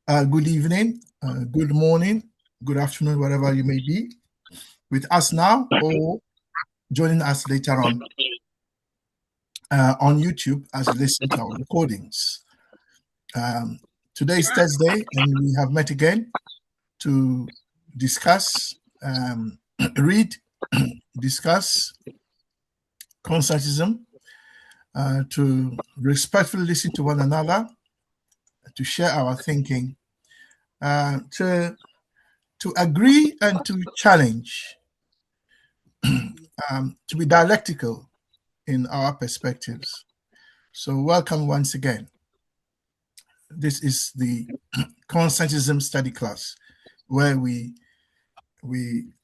Good evening, good morning, good afternoon, wherever you may be, with us now or joining us later on YouTube as you listen to our recordings. Today is Thursday, and we have met again to discuss, read, discuss Consciencism, to respectfully listen to one another, to share our thinking, to agree and to challenge, to be dialectical in our perspectives. So welcome once again. This is the Consciencism study class, where we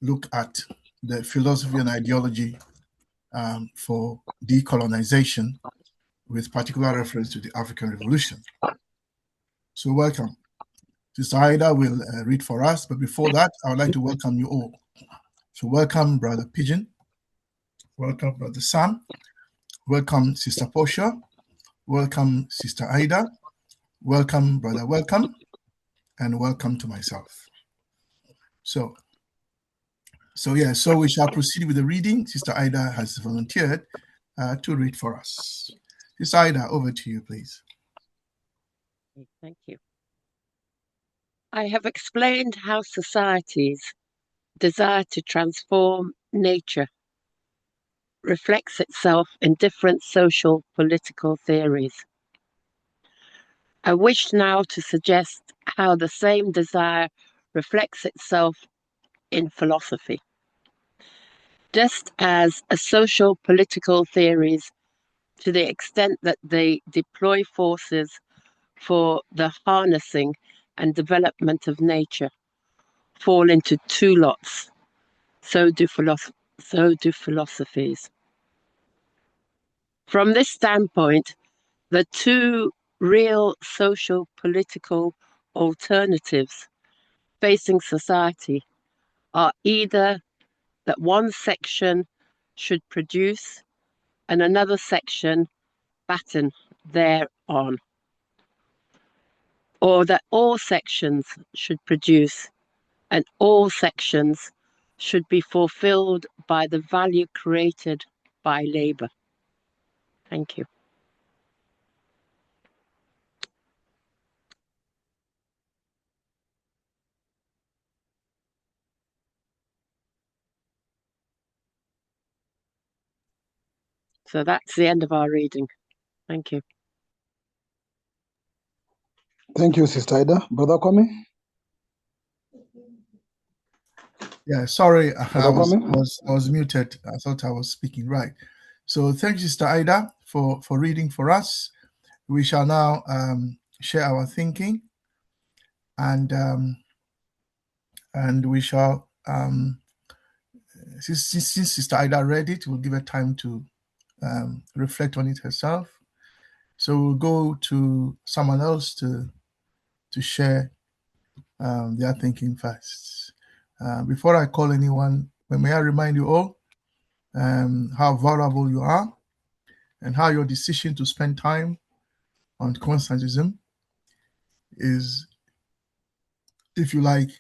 look at the philosophy and ideology for decolonization, with particular reference to the African Revolution. So welcome. Sister Ida will read for us, but before that, I would like to welcome you all. So welcome, Brother Pigeon. Welcome, Brother Sam. Welcome, Sister Portia. Welcome, Sister Ida. Welcome, Brother Welcome. And welcome to myself. So we shall proceed with the reading. Sister Ida has volunteered to read for us. Sister Ida, over to you, please. Thank you. I have explained how societies desire to transform nature reflects itself in different social political theories. I wish now to suggest how the same desire reflects itself in philosophy. Just as a social political theories, to the extent that they deploy forces for the harnessing and development of nature, fall into two lots, so do philosophies. From this standpoint, the two real social political alternatives facing society are either that one section should produce and another section batten thereon, or that all sections should produce and all sections should be fulfilled by the value created by labor. Thank you. So that's the end of our reading. Thank you. Thank you, Sister Ida. Brother Kwame? Yeah, sorry, I was muted. I thought I was speaking right. So thank you, Sister Ida, for reading for us. We shall now share our thinking, and we shall, since Sister Ida read it, we'll give her time to reflect on it herself. So we'll go to someone else to share their thinking first. Before I call anyone, may I remind you all how vulnerable you are and how your decision to spend time on Consciencism is, if you like,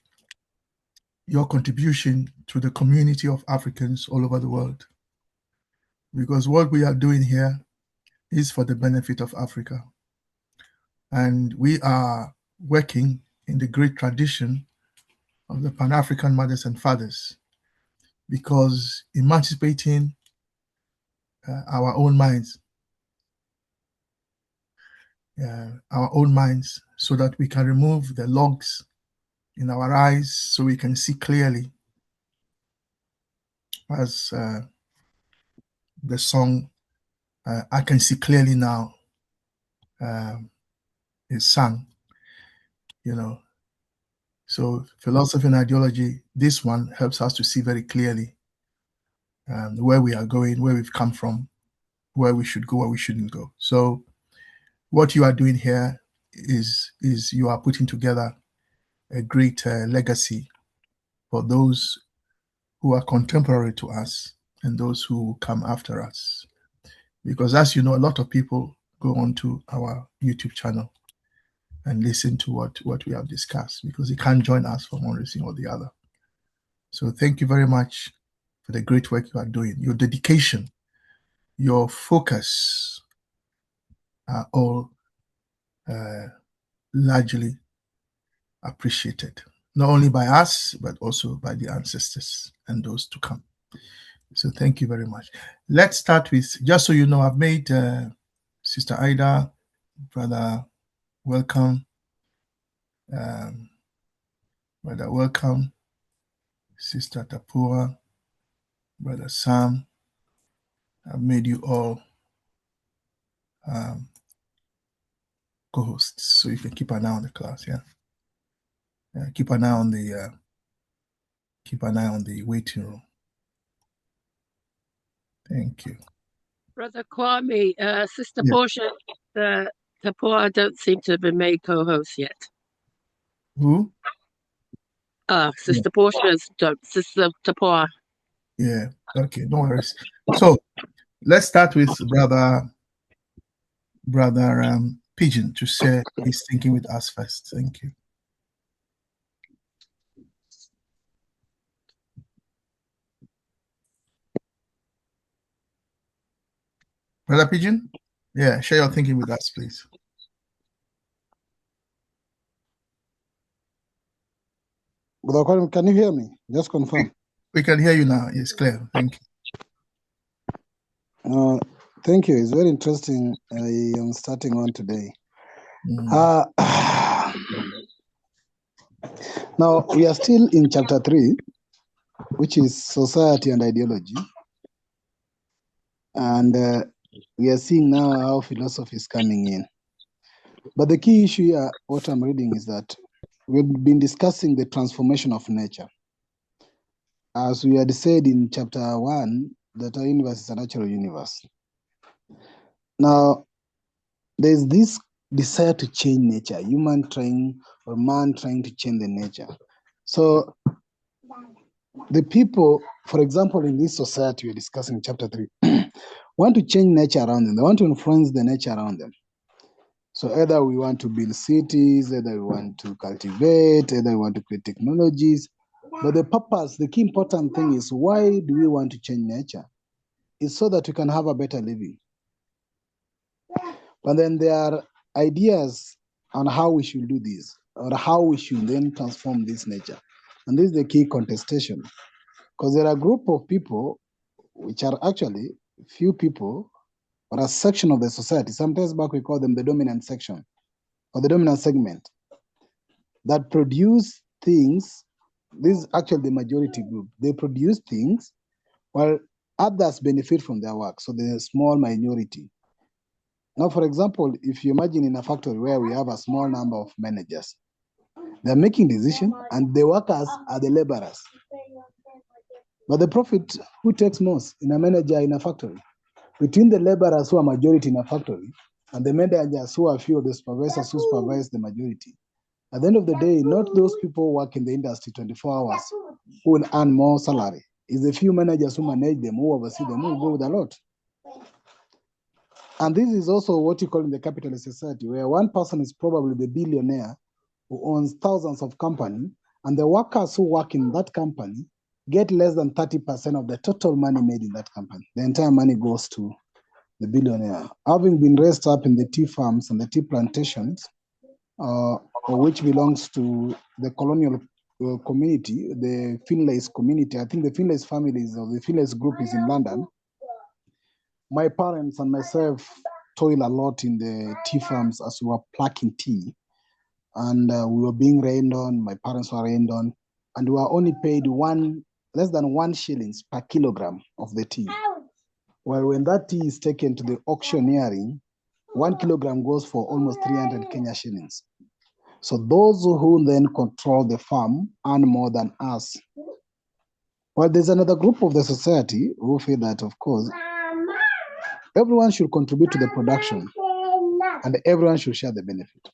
your contribution to the community of Africans all over the world. Because what we are doing here is for the benefit of Africa. And we are working in the great tradition of the Pan-African mothers and fathers, because emancipating our own minds, so that we can remove the logs in our eyes so we can see clearly, as the song I Can See Clearly Now is sung, So philosophy and ideology, this one helps us to see very clearly where we are going, where we've come from, where we should go, where we shouldn't go. So what you are doing here is you are putting together a great legacy for those who are contemporary to us and those who come after us. Because as you know, a lot of people go onto our YouTube channel and listen to what we have discussed, because he can't join us for one reason or the other. So thank you very much for the great work you are doing. Your dedication, your focus are all largely appreciated, not only by us, but also by the ancestors and those to come. So thank you very much. Let's start with, just so you know, I've made Sister Ida, Brother Welcome, Brother Welcome, Sister Tapua, Brother Sam. I've made you all co-hosts, so you can keep an eye on the class. Keep an eye on the waiting room. Thank you. Brother Kwame, Sister Portia, Tapua don't seem to have been made co-host yet. Who? Sister Portia's Sister Tapua. Yeah. Okay. No worries. So let's start with Brother Pigeon to share his thinking with us first. Thank you. Brother Pigeon? Yeah, share your thinking with us, please. Brother, can you hear me? Just confirm. We can hear you now. Yes, clear. Thank you. Thank you. It's very interesting. I am starting on today. Now, we are still in chapter 3, which is society and ideology. And we are seeing now how philosophy is coming in. But the key issue here, what I'm reading, is that we've been discussing the transformation of nature. As we had said in chapter 1, that our universe is a natural universe. Now, there's this desire to change nature, man trying to change the nature. So the people, for example, in this society we're discussing in chapter 3, want to change nature around them. They want to influence the nature around them. So either we want to build cities, either we want to cultivate, either we want to create technologies. But the purpose, the key important thing is, why do we want to change nature? It's so that we can have a better living. But then there are ideas on how we should do this, or how we should then transform this nature. And this is the key contestation. Because there are a group of people, which are actually few people, or a section of the society. Sometimes back we call them the dominant section, or the dominant segment, that produce things. This is actually the majority group. They produce things while others benefit from their work. So the small minority. Now, for example, if you imagine in a factory where we have a small number of managers, they're making decisions and the workers are the laborers. But the profit, who takes most in a manager in a factory? Between the laborers who are majority in a factory and the managers who are few of the supervisors who supervise the majority. At the end of the day, not those people who work in the industry 24 hours who will earn more salary. It's the few managers who manage them, who oversee them, who go with a lot. And this is also what you call in the capitalist society, where one person is probably the billionaire who owns thousands of companies, and the workers who work in that company get less than 30% of the total money made in that company. The entire money goes to the billionaire. Having been raised up in the tea farms and the tea plantations, which belongs to the colonial community, the Finlays community. I think the Finlays families or the Finlays group is in London. My parents and myself toil a lot in the tea farms as we were plucking tea. And we were being rained on, my parents were rained on, and we were only paid less than 1 shillings per kilogram of the tea. Well, when that tea is taken to the auctioneering, 1 kilogram goes for almost 300 Kenya shillings. So those who then control the farm earn more than us. Well, there's another group of the society who feel that, of course, everyone should contribute to the production and everyone should share the benefit.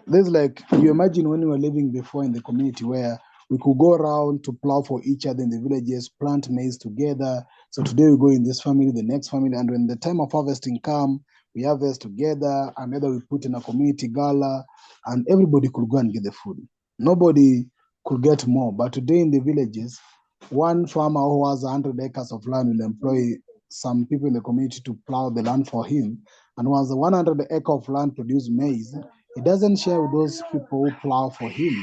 There's like, you imagine when we were living before in the community where we could go around to plow for each other in the villages, plant maize together. So today we go in this family, the next family, and when the time of harvesting comes, we harvest together, and either we put in a community gala, and everybody could go and get the food. Nobody could get more. But today in the villages, one farmer who has 100 acres of land will employ some people in the community to plow the land for him. And once the 100 acre of land produce maize, he doesn't share with those people who plow for him.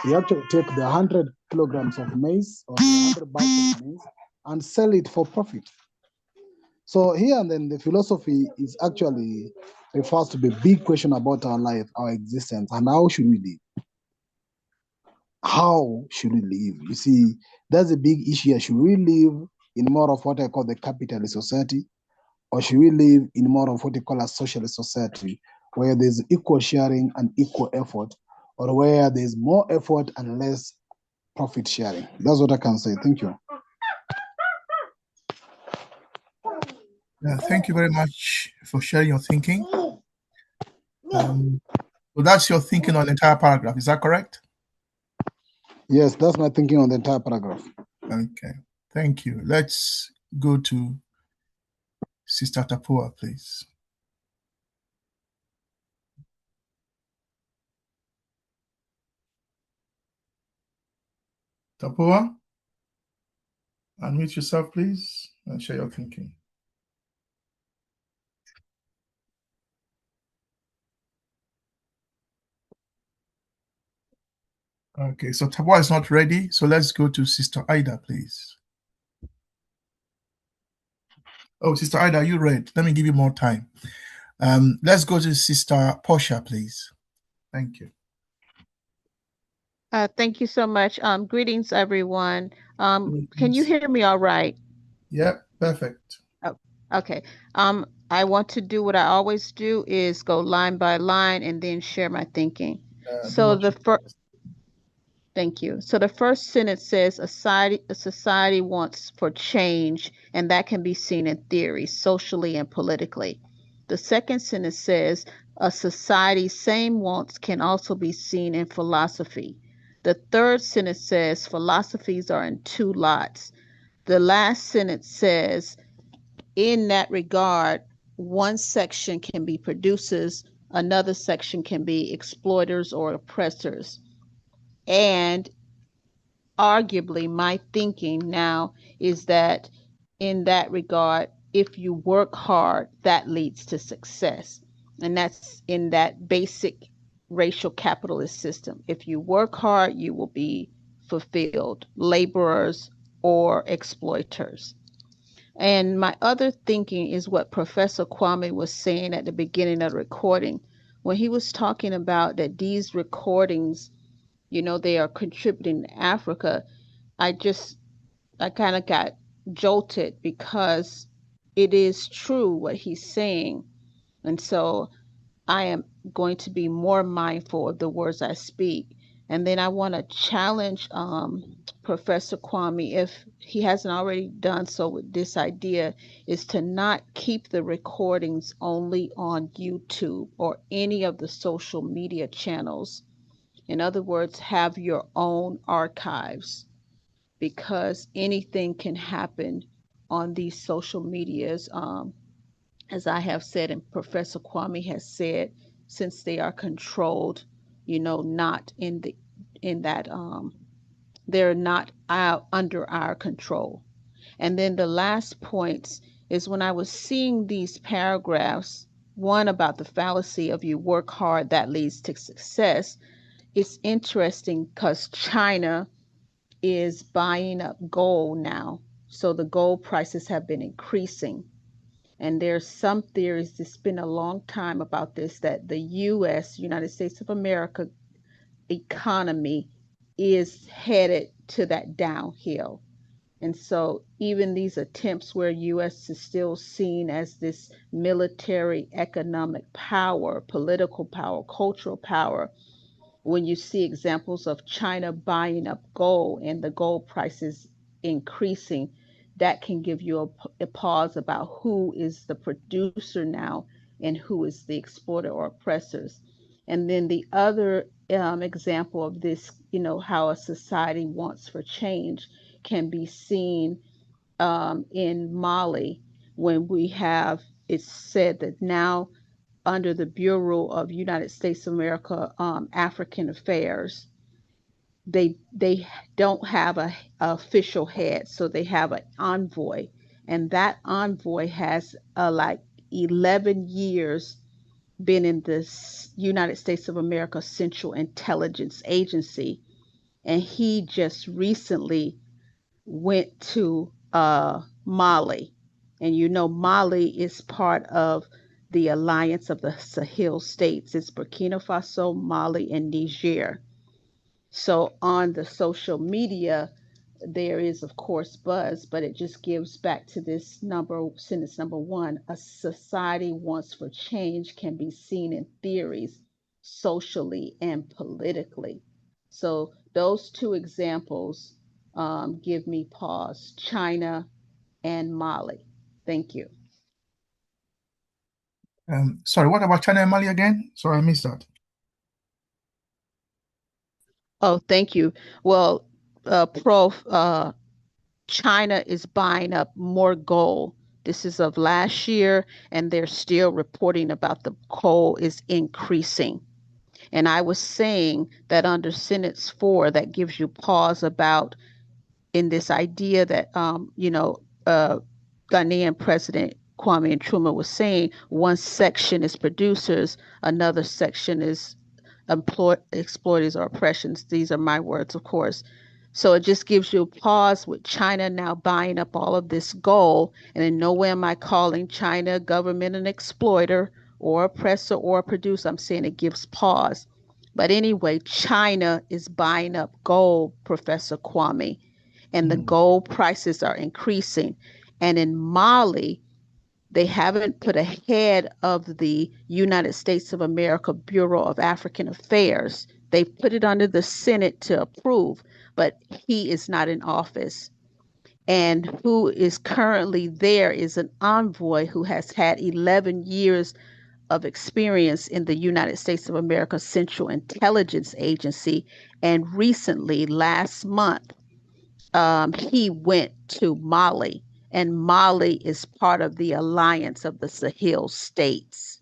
He actually take the 100 kilograms of maize or the 100 bags of maize and sell it for profit. So here and then the philosophy is actually refers to the big question about our life, our existence, and how should we live? How should we live? You see, that's a big issue here. Should we live in more of what I call the capitalist society, or should we live in more of what we call a socialist society, where there's equal sharing and equal effort, or where there's more effort and less profit sharing? That's what I can say. Thank you. Yeah, thank you very much for sharing your thinking. So that's your thinking on the entire paragraph. Is that correct? Yes, that's my thinking on the entire paragraph. Okay, thank you. Let's go to Sister Tapua, please. Tapua, unmute yourself, please, and share your thinking. Okay, so Tapua is not ready, so let's go to Sister Ida, please. Oh, Sister Ida, are you ready? Let me give you more time. Let's go to Sister Portia, please. Thank you. Thank you so much. Greetings, everyone. Can you hear me all right? Yeah, perfect. Oh, okay. I want to do what I always do, is go line by line and then share my thinking. So the first, thank you. So the first sentence says a society wants for change, and that can be seen in theory, socially and politically. The second sentence says a society's same wants can also be seen in philosophy. The third sentence says philosophies are in two lots. The last sentence says, in that regard, one section can be producers, another section can be exploiters or oppressors. And arguably, my thinking now is that in that regard, if you work hard, that leads to success. And that's in that basic racial capitalist system. If you work hard, you will be fulfilled, laborers or exploiters. And my other thinking is what Professor Kwame was saying at the beginning of the recording, when he was talking about that these recordings, they are contributing to Africa. I kind of got jolted, because it is true what he's saying. And so I am going to be more mindful of the words I speak. And then I want to challenge Professor Kwame, if he hasn't already done so with this idea, is to not keep the recordings only on YouTube or any of the social media channels. In other words, have your own archives, because anything can happen on these social medias. As I have said, and Professor Kwame has said, since they are controlled, not they're not under our control. And then the last point is, when I was seeing these paragraphs, one about the fallacy of you work hard, that leads to success. It's interesting because China is buying up gold now. So the gold prices have been increasing. And there's some theories, it's been a long time about this, that the US, United States of America economy is headed to that downhill. And so even these attempts where US is still seen as this military, economic power, political power, cultural power, when you see examples of China buying up gold and the gold prices increasing, that can give you a pause about who is the producer now and who is the exporter or oppressors. And then the other example of this, how a society wants for change, can be seen in Mali, when we have, it's said that now under the Bureau of United States of America African Affairs. They don't have a official head, so they have an envoy, and that envoy has like 11 years been in this United States of America Central Intelligence Agency, and he just recently went to Mali. And you know, Mali is part of the alliance of the Sahel states. It's Burkina Faso, Mali, and Niger. So on the social media, there is, of course, buzz, but it just gives back to this sentence number one: a society wants for change can be seen in theories, socially and politically. So those two examples give me pause: China and Mali. Thank you. Sorry, what about China and Mali again? Sorry, I missed that. Oh, thank you. Well, China is buying up more gold. This is of last year, and they're still reporting about the coal is increasing. And I was saying that under Sentence 4, that gives you pause about in this idea that, Ghanaian President Kwame Nkrumah was saying one section is producers, another section is exploiters or oppressions. These are my words, of course. So it just gives you a pause with China now buying up all of this gold. And in no way am I calling China government an exploiter or oppressor or producer. I'm saying it gives pause. But anyway, China is buying up gold, Professor Kwame, and the gold prices are increasing. And in Mali, they haven't put a head of the United States of America Bureau of African Affairs. They put it under the Senate to approve, but he is not in office. And who is currently there is an envoy who has had 11 years of experience in the United States of America Central Intelligence Agency. And recently, last month, he went to Mali, and Mali is part of the alliance of the Sahel states.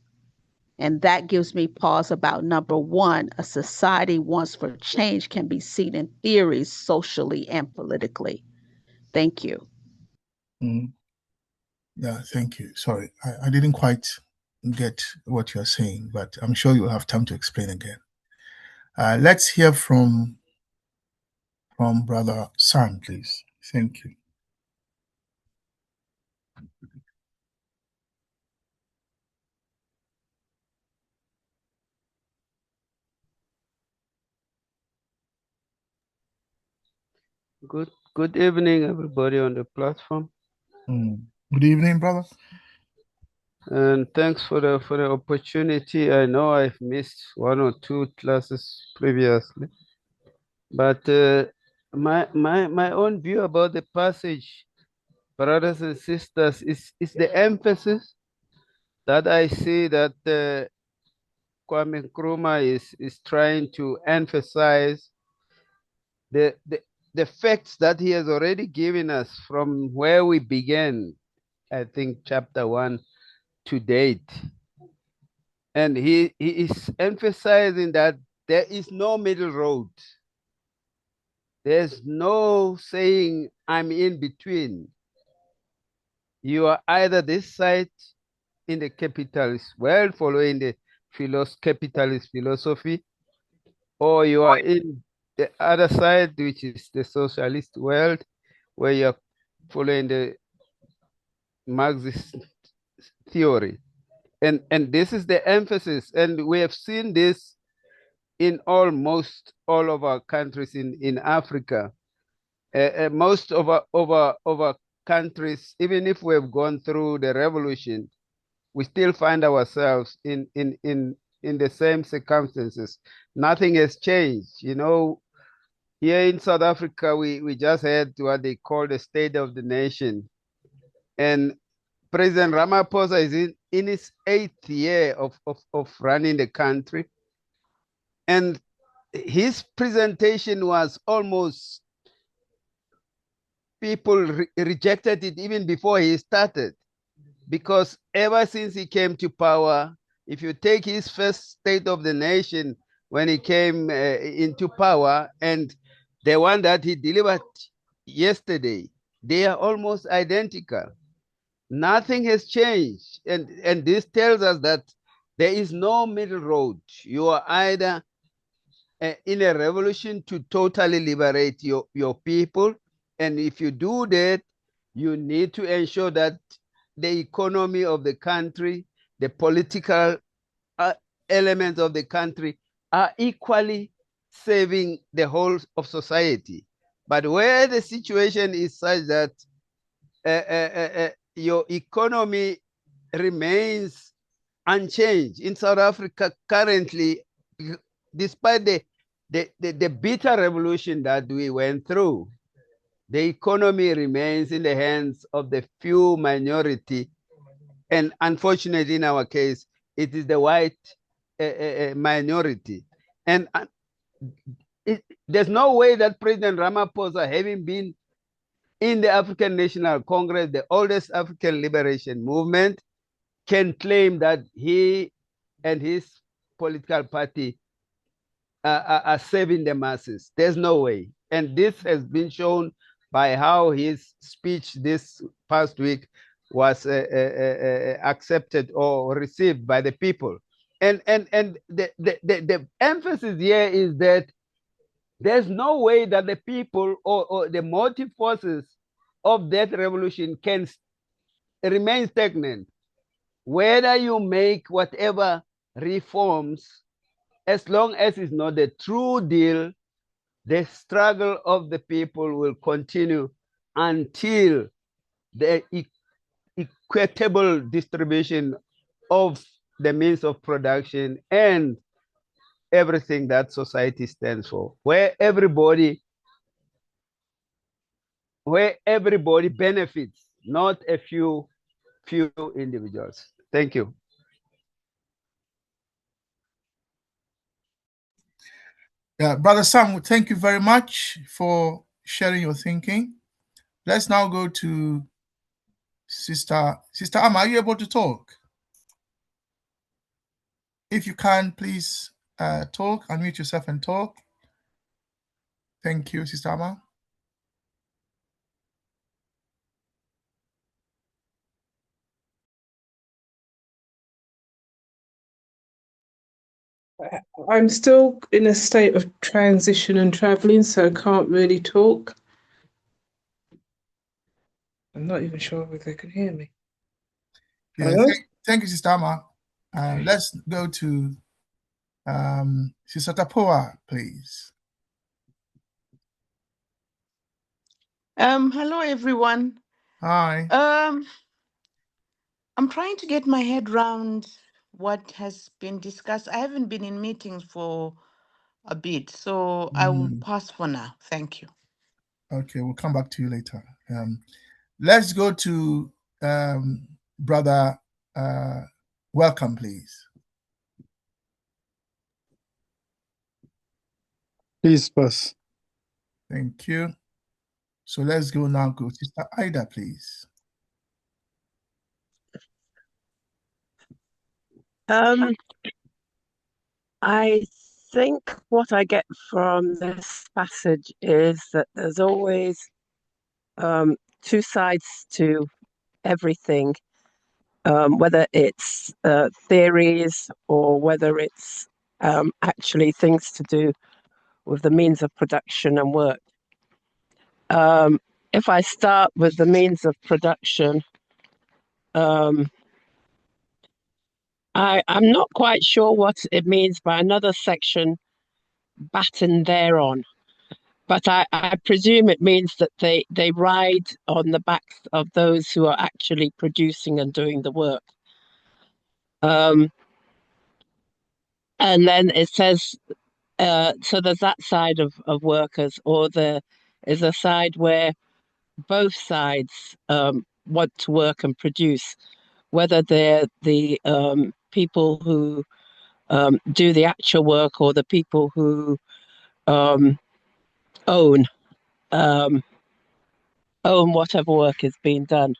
And that gives me pause about number one: a society wants for change can be seen in theories, socially and politically. Thank you. Yeah, thank you. Sorry, I didn't quite get what you're saying, but I'm sure you'll have time to explain again. Let's hear from Brother Sam, please. Thank you. Good evening, everybody on the platform. Good evening, brother. And thanks for the opportunity. I know I've missed one or two classes previously, but my own view about the passage, brothers and sisters, is the emphasis that I see that Kwame Nkrumah is trying to emphasize the facts that he has already given us from where we began, I think chapter 1 to date. And he is emphasizing that there is no middle road. There's no saying I'm in between. You are either this side in the capitalist world, following the capitalist philosophy, or you are in the other side, which is the socialist world, where you're following the Marxist theory. And this is the emphasis. And we have seen this in almost all of our countries in Africa. Most of our countries, even if we have gone through the revolution, we still find ourselves in the same circumstances. Nothing has changed. You know, here in South Africa, we just had what they call the State of the Nation. And President Ramaphosa is in his 8th year of running the country. And his presentation was almost, people rejected it even before he started, because ever since he came to power, If you take his first State of the Nation when he came into power and the one that he delivered yesterday, they are almost identical. Nothing has changed. And this tells us that there is no middle road. You are either in a revolution to totally liberate your people. And if you do that, you need to ensure that the economy of the country, the political elements of the country are equally saving the whole of society. But where the situation is such that your economy remains unchanged in South Africa currently, despite the bitter revolution that we went through, the economy remains in the hands of the few minority. And unfortunately, in our case, it is the white minority. And there's no way that President Ramaphosa, having been in the African National Congress, the oldest African liberation movement, can claim that he and his political party are saving the masses. There's no way. And this has been shown by how his speech this past week was accepted or received by the people. And the emphasis here is that there's no way that the people or the motive forces of that revolution can remain stagnant. Whether you make whatever reforms, as long as it's not a true deal, the struggle of the people will continue until the equitable distribution of the means of production and everything that society stands for, where everybody benefits, not a few individuals. Thank you. Yeah, Brother Sam, thank you very much for sharing your thinking. Let's now go to Sister Amma. Are you able to talk? If you can, please talk, unmute yourself and talk. Thank you, Sister Amma. I'm still in a state of transition and traveling, so I can't really talk. I'm not even sure if they can hear me. Yeah, thank you, Sister Amma. Let's go to Sister Tapoa, please. Hello, everyone. Hi. I'm trying to get my head around what has been discussed. I haven't been in meetings for a bit, so I will pass for now. Thank you. Okay, we'll come back to you later. Let's go to Brother Welcome, please. Please pass. Thank you. So let's go now. Go Sister Ida, please. I think what I get from this passage is that there's always two sides to everything, whether it's theories or whether it's actually things to do with the means of production and work. If I start with the means of production, I'm not quite sure what it means by another section, batten thereon. But I presume it means that they ride on the backs of those who are actually producing and doing the work. And then it says, so there's that side of workers, or there is a side where both sides want to work and produce, whether they're the people who do the actual work or the people who own whatever work is being done.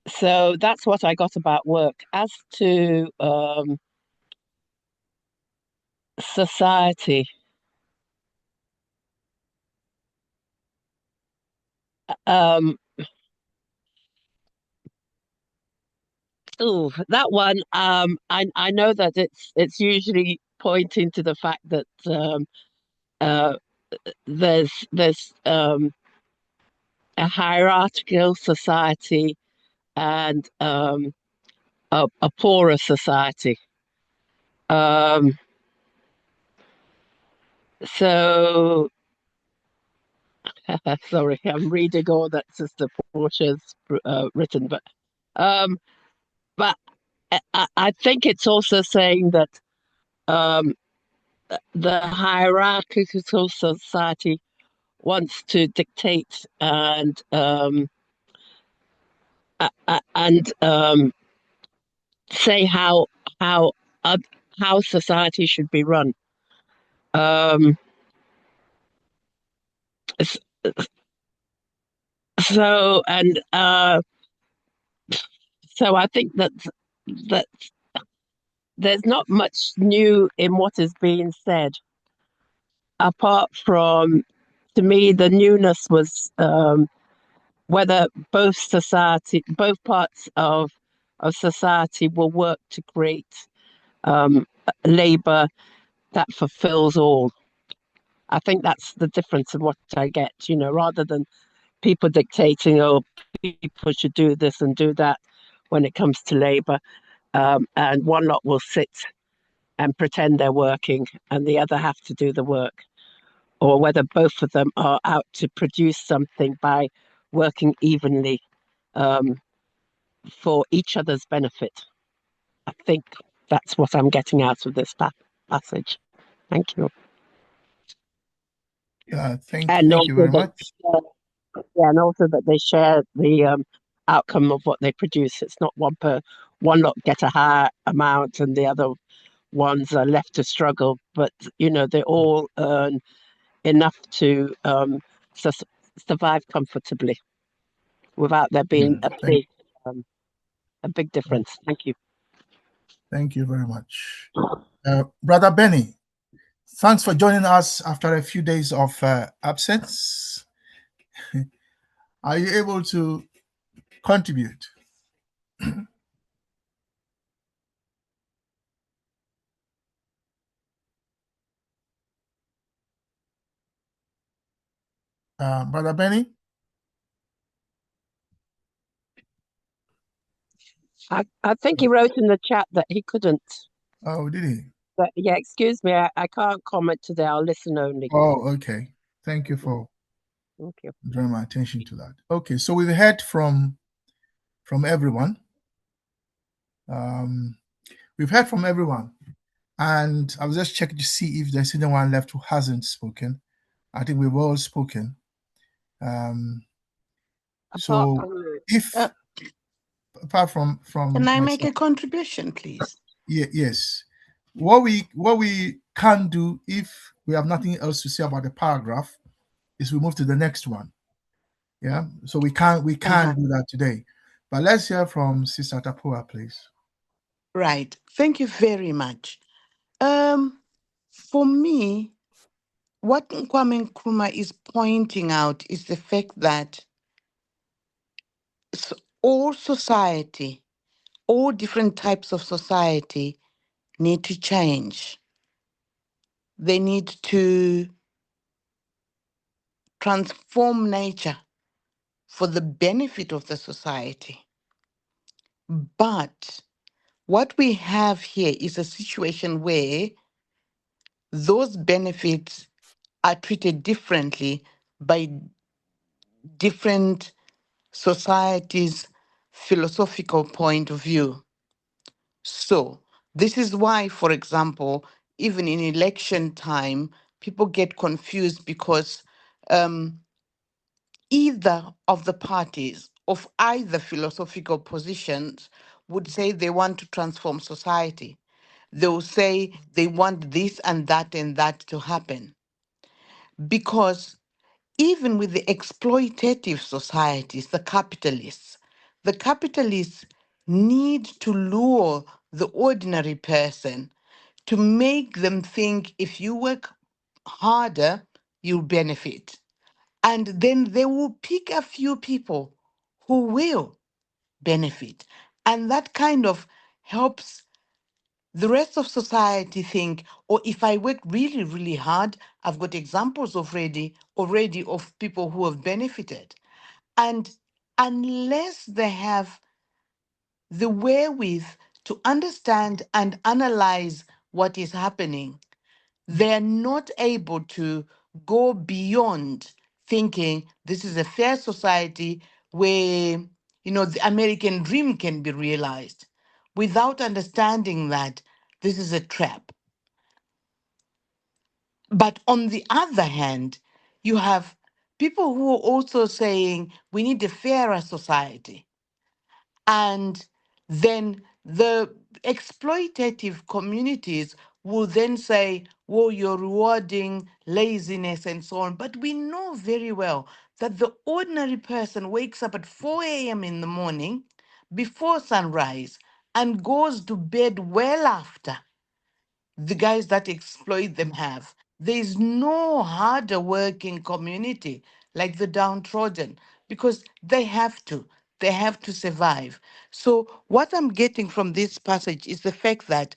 So that's what I got about work. As to society, that one, I know that it's usually pointing to the fact that uh, there's a hierarchical society and a poorer society. So sorry, I'm reading all that Sister Portia's written, but I think it's also saying that um, the hierarchical society wants to dictate and say how uh, how society should be run. Um, so and so I think that there's not much new in what is being said, apart from, to me, the newness was whether both parts of society will work to create labor that fulfills all. I think that's the difference of what I get, rather than people dictating, oh, people should do this and do that when it comes to labor. And one lot will sit and pretend they're working and the other have to do the work, or whether both of them are out to produce something by working evenly for each other's benefit. I think that's what I'm getting out of this passage. Thank you. Yeah, thank you very much. And also that they share the outcome of what they produce. It's not one lot get a higher amount and the other ones are left to struggle, but they all earn enough to survive comfortably without there being a big difference. Thank you. Thank you very much. Brother Benny, thanks for joining us after a few days of absence. Are you able to contribute? Brother Benny? I think he wrote in the chat that he couldn't. Oh, did he? But yeah, excuse me, I can't comment today. I'll listen only. Oh, okay. Thank you for drawing my attention to that. Okay, so we've heard from everyone. We've heard from everyone, and I was just checking to see if there's anyone left who hasn't spoken. I think we've all spoken. So if apart from can I make a contribution, please? Yes. What we can do, if we have nothing else to say about the paragraph, is we move to the next one. Yeah. So we can't do that today. But let's hear from Sister Tapua, please. Right. Thank you very much. For me, what Kwame Nkrumah is pointing out is the fact that all society, all different types of society need to change. They need to transform nature for the benefit of the society. But what we have here is a situation where those benefits are treated differently by different societies' philosophical point of view. So this is why, for example, even in election time, people get confused because either of the parties of either philosophical positions would say they want to transform society. They will say they want this and that to happen. Because even with the exploitative societies, the capitalists, the capitalists need to lure the ordinary person to make them think if you work harder, you'll benefit. And then they will pick a few people who will benefit. And that kind of helps the rest of society think, or if I work really, really hard, I've got examples already of people who have benefited. And unless they have the wherewith to understand and analyze what is happening, they're not able to go beyond thinking this is a fair society where, the American dream can be realized, without understanding that this is a trap. But on the other hand, you have people who are also saying we need a fairer society. And then the exploitative communities will then say, well, you're rewarding laziness and so on. But we know very well that the ordinary person wakes up at 4 a.m. in the morning before sunrise and goes to bed well after the guys that exploit them have. There is no harder working community like the downtrodden because they have to. They have to survive. So, what I'm getting from this passage is the fact that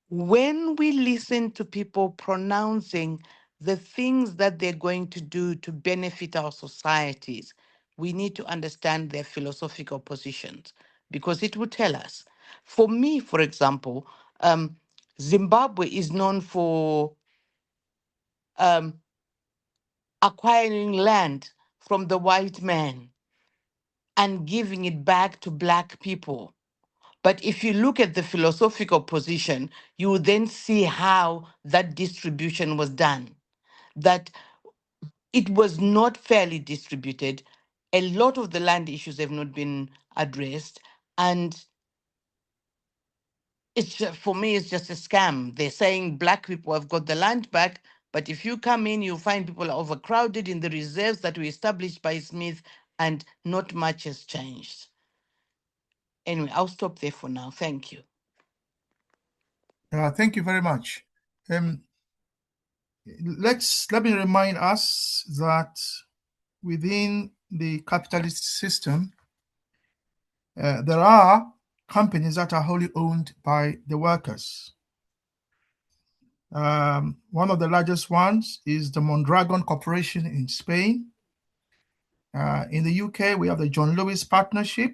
when we listen to people pronouncing the things that they're going to do to benefit our societies, we need to understand their philosophical positions because it will tell us. For me, for example, Zimbabwe is known for um, acquiring land from the white man and giving it back to Black people. But if you look at the philosophical position, you will then see how that distribution was done, that it was not fairly distributed. A lot of the land issues have not been addressed. And it's just, for me, it's just a scam. They're saying Black people have got the land back, but if you come in, you find people are overcrowded in the reserves that were established by Smith, and not much has changed. Anyway, I'll stop there for now. Thank you. Thank you very much. Let me remind us that within the capitalist system, there are companies that are wholly owned by the workers. One of the largest ones is the Mondragon Corporation in Spain. In the UK, we have the John Lewis Partnership.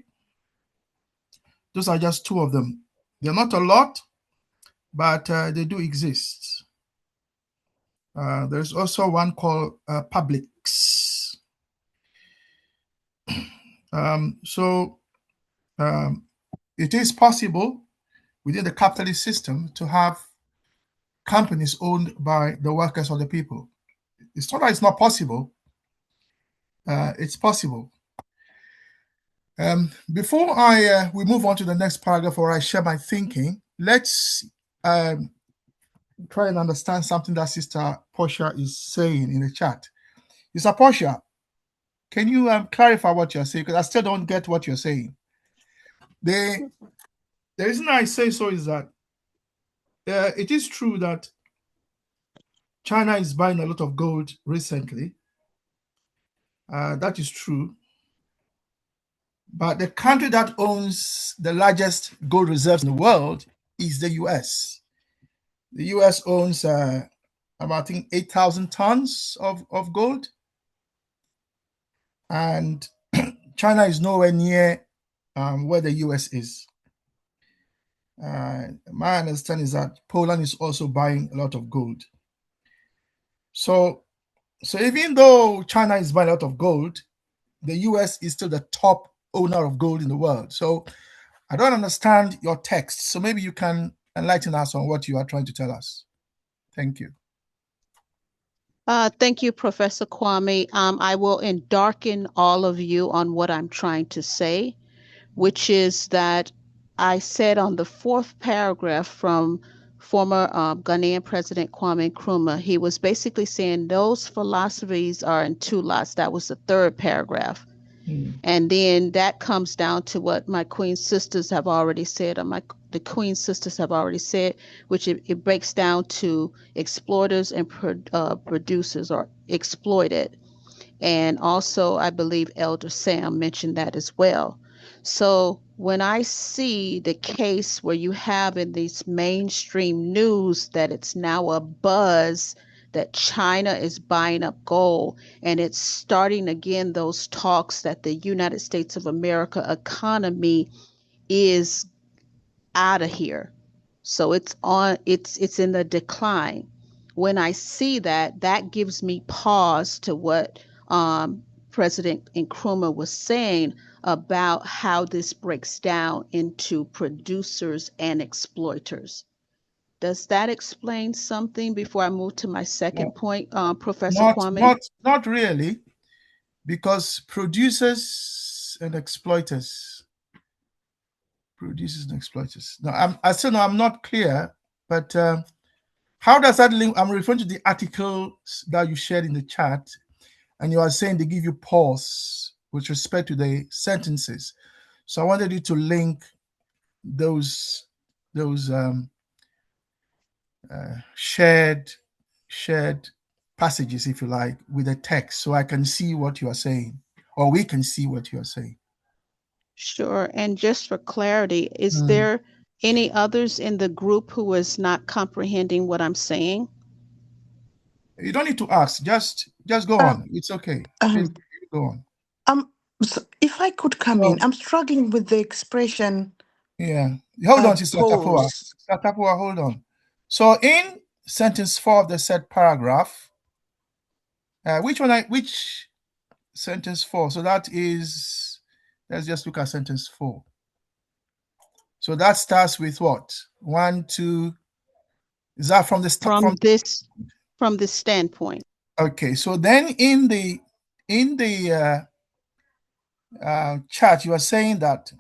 Those are just two of them. They're not a lot, but they do exist. There's also one called Publix. It is possible within the capitalist system to have companies owned by the workers or the people. It's not that it's not possible. It's possible. Before we move on to the next paragraph where I share my thinking, let's try and understand something that Sister Portia is saying in the chat. Sister Portia, can you clarify what you're saying? Because I still don't get what you're saying. The reason I say so is that it is true that China is buying a lot of gold recently. That is true. But the country that owns the largest gold reserves in the world is the US. The US owns about, I think, 8,000 tons of gold. And China is nowhere near where the US is. My understanding is that Poland is also buying a lot of gold. So even though China is buying a lot of gold, the US is still the top owner of gold in the world. So I don't understand your text. So maybe you can enlighten us on what you are trying to tell us. Thank you. Thank you, Professor Kwame. I will darken all of you on what I'm trying to say, which is that I said on the fourth paragraph from former Ghanaian President Kwame Nkrumah, he was basically saying those philosophies are in two lots. That was the third paragraph. And then that comes down to what my queen sisters have already said, or the queen sisters have already said, which it breaks down to exploiters and producers, or exploited. And also, I believe Elder Sam mentioned that as well. So when I see the case where you have in these mainstream news that it's now a buzz that China is buying up gold, and it's starting again those talks that the United States of America economy is out of here. So it's in the decline. When I see that, that gives me pause to what President Nkrumah was saying about how this breaks down into producers and exploiters. Does that explain something before I move to my second point, Professor Kwame? Not really, because producers and exploiters. Now, I still know I'm not clear, but how does that link? I'm referring to the articles that you shared in the chat, and you are saying they give you pause with respect to the sentences. So I wanted you to link those shared passages, if you like, with the text, so I can see what you are saying, or we can see what you are saying. Sure. And just for clarity, is there any others in the group who is not comprehending what I'm saying? You don't need to ask. Just go on. It's okay. Please go on. So if I could come in, I'm struggling with the expression. Yeah. Hold on, Sister Tapua. Sister Tapua, hold on. So in sentence 4 of the said paragraph, which sentence 4? So that is, let's just look at sentence 4. So that starts with what? 1, 2. Is that from the from this standpoint? Okay. So then in the chat, you are saying that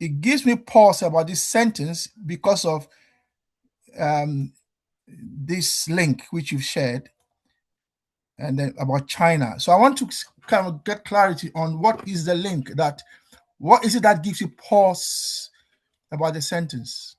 it gives me pause about this sentence because of this link which you've shared, and then about China. So I want to kind of get clarity on what is the link, what is it that gives you pause about the sentence?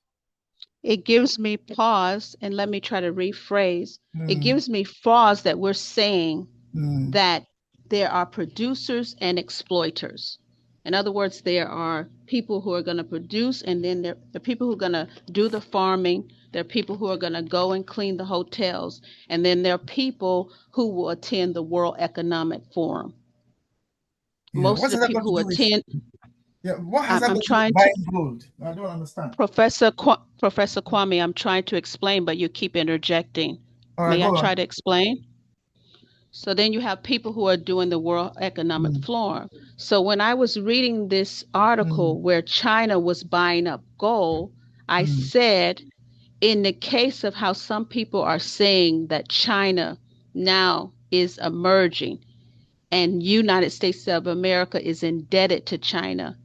It gives me pause, and let me try to rephrase. It gives me pause that we're saying that there are producers and exploiters. In other words, there are people who are going to produce, and then there are people who are going to do the farming. There are people who are going to go and clean the hotels, and then there are people who will attend the World Economic Forum. Most of the people who attend. What has that got to do with buying gold? I don't understand. Professor Kwame, I'm trying to explain, but you keep interjecting. May I try to explain? So then you have people who are doing the World Economic Forum. So when I was reading this article where China was buying up gold, I said, in the case of how some people are saying that China now is emerging and United States of America is indebted to China,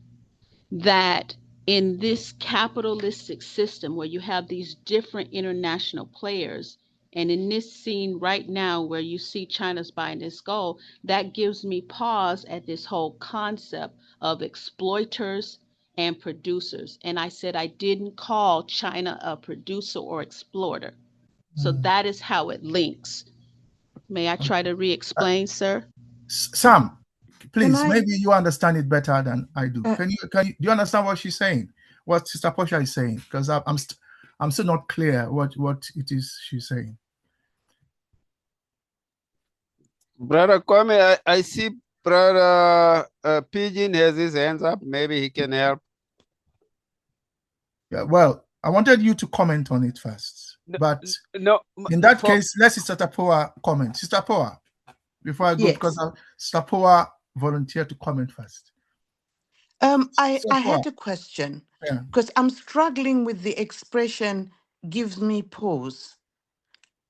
that in this capitalistic system where you have these different international players, and in this scene right now where you see China's buying this gold, that gives me pause at this whole concept of exploiters and producers. And I said I didn't call China a producer or exploiter. So that is how it links. May I try to re-explain, sir? Sam, please, maybe you understand it better than I do. Do you understand what she's saying? What Sister Portia is saying? Because I'm still not clear what it is she's saying. Brother Kwame, I see Brother Pigeon has his hands up. Maybe he can help. Yeah, well, I wanted you to comment on it first. But in that case, let Sister Tapua comment. Sister Tapua, before I go, because Sister Tapua volunteered to comment first. I had a question, because I'm struggling with the expression gives me pause.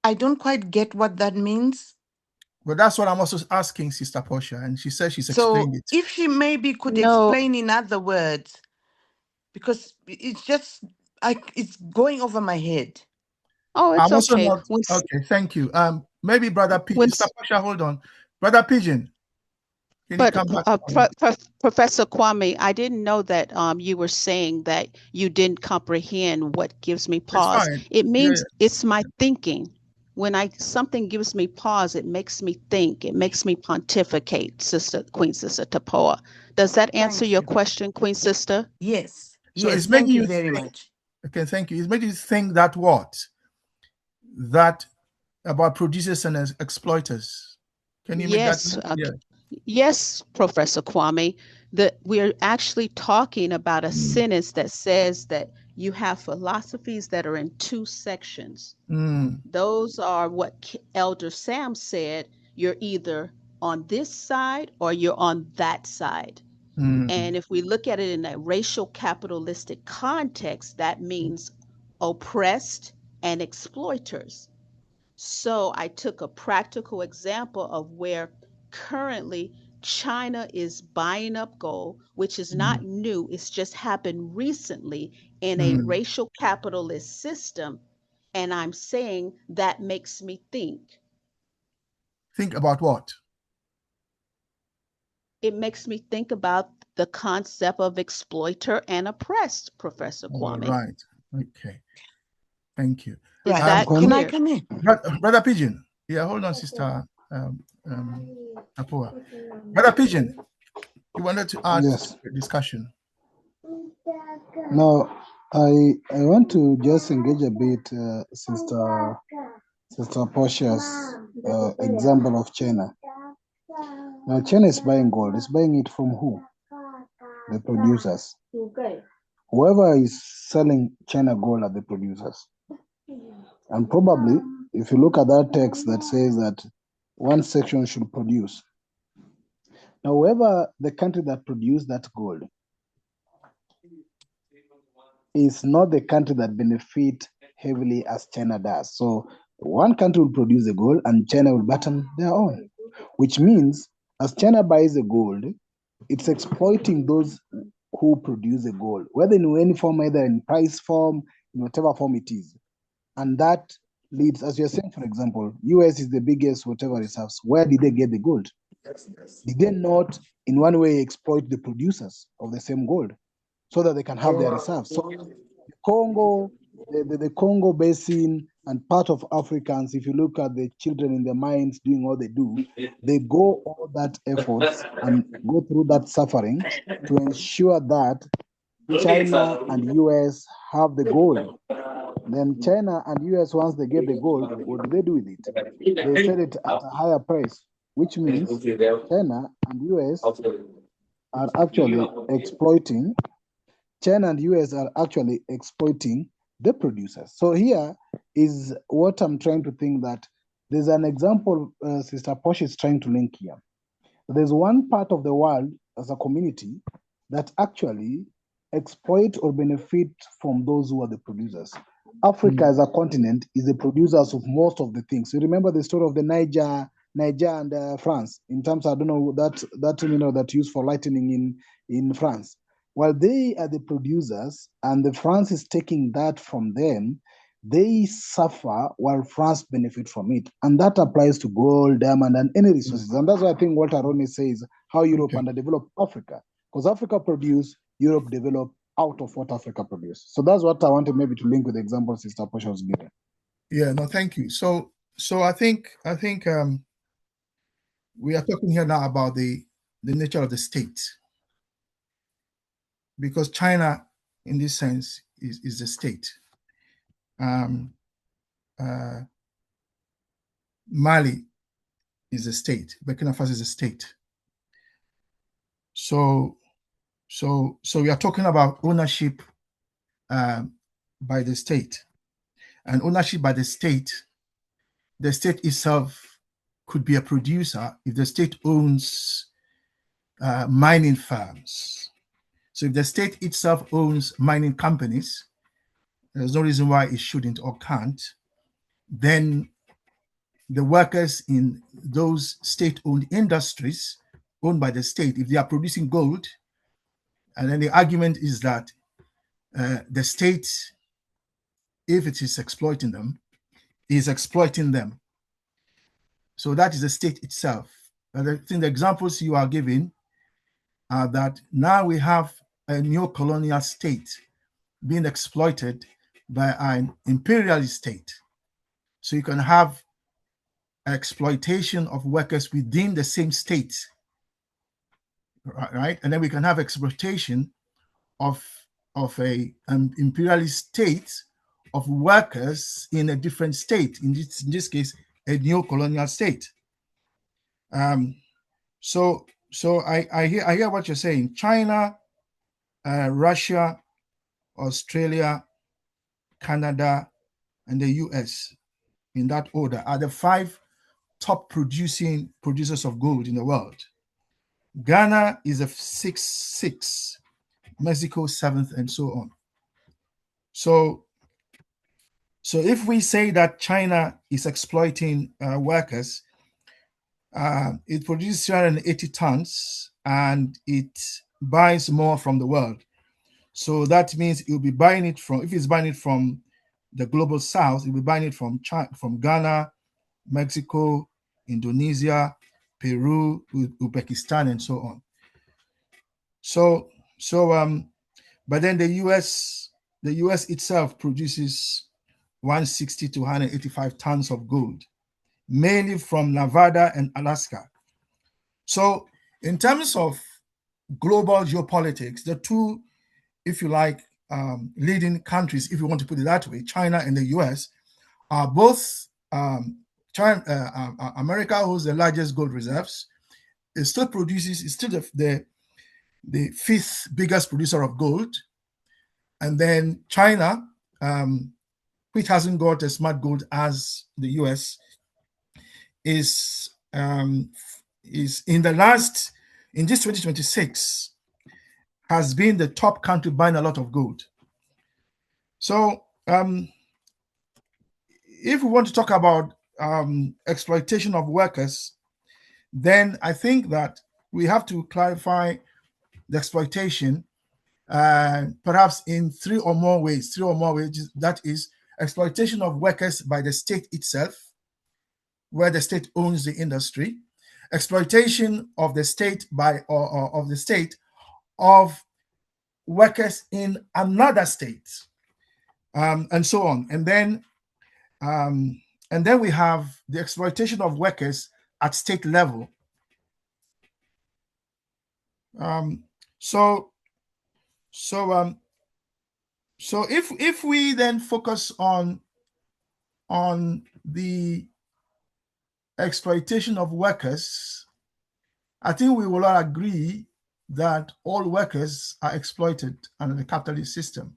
I don't quite get what that means. Well, that's what I'm also asking Sister Portia, and she says she's explained it. If she maybe could explain in other words, because it's just it's going over my head. Oh, it's I'm also okay. not okay. Thank you. Maybe Brother Sister Portia, hold on. Brother Pigeon, can you But come back? Professor Kwame, I didn't know that you were saying that you didn't comprehend what gives me It's pause. fine. It means Yeah. it's my thinking. When something gives me pause, it makes me think. It makes me pontificate, Queen Sister Tapoa. Does that answer Thank your you. question, Queen Sister? Yes. So Yes. it's making Thank you you very think. much. Okay, thank you. It's making you think that what? That about producers and exploiters. Can you make that? Yes. Yeah. Yes, Professor Kwame, that we're actually talking about a sentence that says that you have philosophies that are in two sections. Those are what Elder Sam said. You're either on this side or you're on that side. And if we look at it in a racial capitalistic context, that means oppressed and exploiters. So I took a practical example of where currently China is buying up gold, which is not new. It's just happened recently in a racial capitalist system. And I'm saying that makes me think. Think about what? It makes me think about the concept of exploiter and oppressed, Professor All Kwame. right. Okay. Thank you. Is Right. that Can I clear? come in? Brother Pigeon. Yeah, hold on, Sister Apua. Brother Pigeon, you wanted to add Yes. to the discussion. Now, I want to just engage a bit, Sister Portia's example of China. Now, China is buying gold. It's buying it from who? The producers. Whoever is selling China gold are the producers. And probably, if you look at that text that says that one section should produce. Now, whoever the country that produced that gold is not the country that benefit heavily as China does. So one country will produce the gold and China will batten their own, which means as China buys the gold, it's exploiting those who produce the gold, whether in any form, either in price form, in whatever form it is. And that leads, as you're saying, for example, US is the biggest whatever reserves. Where did they get the gold? Did they not in one way exploit the producers of the same gold so that they can have their reserves? So Congo, the Congo basin and part of Africans, if you look at the children in their mines doing all they do, they go all that efforts and go through that suffering to ensure that China and US have the gold. Then China and US, once they get the gold, what do they do with it? They sell it at a higher price, which means China and US are actually exploiting China and US are actually exploiting the producers. So here is what I'm trying to think that there's an example Sister Posh is trying to link here. There's one part of the world as a community that actually exploit or benefit from those who are the producers. Africa as a continent is the producers of most of the things. You remember the story of the Niger and France in terms of, I don't know, that terminal that used for lightning in France. While they are the producers and the France is taking that from them, they suffer while France benefit from it. And that applies to gold, diamond, and any resources. And that's why I think Walter Roney says how Europe underdeveloped Africa. Because Africa produce, Europe develop out of what Africa produce. So that's what I wanted maybe to link with the example Sister Portia was giving. Yeah, no, thank you. So I think we are talking here now about the nature of the state. Because China, in this sense, is the state. Mali is a state. Burkina Faso is a state. So we are talking about ownership by the state, and ownership by the state itself could be a producer if the state owns mining firms. So if the state itself owns mining companies, there's no reason why it shouldn't or can't. Then the workers in those state-owned industries owned by the state, if they are producing gold, and then the argument is that the state, if it is exploiting them, is exploiting them. So that is the state itself. I think the examples you are giving are that now we have a neo-colonial state being exploited by an imperialist state. So you can have exploitation of workers within the same state, right? And then we can have exploitation of a imperialist state of workers in a different state. In this case, a neo-colonial state. So I hear what you're saying. China, Russia, Australia, Canada, and the US, in that order, are the 5 top producers of gold in the world. Ghana is a 6th, Mexico 7th, and so on. So if we say that China is exploiting workers, it produces 380 tons and it buys more from the world. So that means it will be buying it from, if it's buying it from the global south, it will be buying it from China, from Ghana, Mexico, Indonesia, Peru, Uzbekistan, and so on. But then the US itself produces 160 to 185 tons of gold, mainly from Nevada and Alaska. So in terms of global geopolitics, the 2, if you like, leading countries, if you want to put it that way, China and the US, are both America holds the largest gold reserves. It still produces, it's still the 5th biggest producer of gold. And then China, which hasn't got as much gold as the US, is in this 2026, has been the top country buying a lot of gold. So if we want to talk about exploitation of workers, then I think that we have to clarify the exploitation perhaps in 3 or more ways. That is exploitation of workers by the state itself, where the state owns the industry, exploitation of the state of workers in another state, and so on. And then we have the exploitation of workers at state level. So if we then focus on the exploitation of workers, I think we will all agree that all workers are exploited under the capitalist system.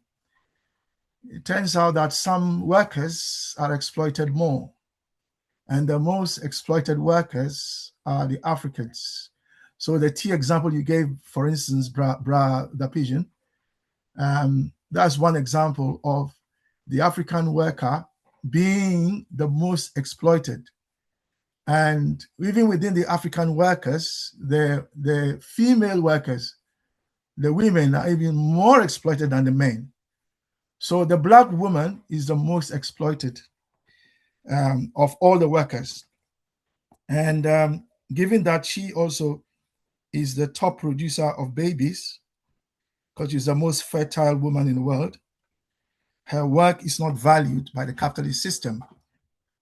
It turns out that some workers are exploited more, and the most exploited workers are the Africans. So the tea example you gave, for instance, the pigeon, that's one example of the African worker being the most exploited. And even within the African workers, the female workers, the women, are even more exploited than the men. So the Black woman is the most exploited of all the workers. And given that she also is the top producer of babies, because she's the most fertile woman in the world, her work is not valued by the capitalist system.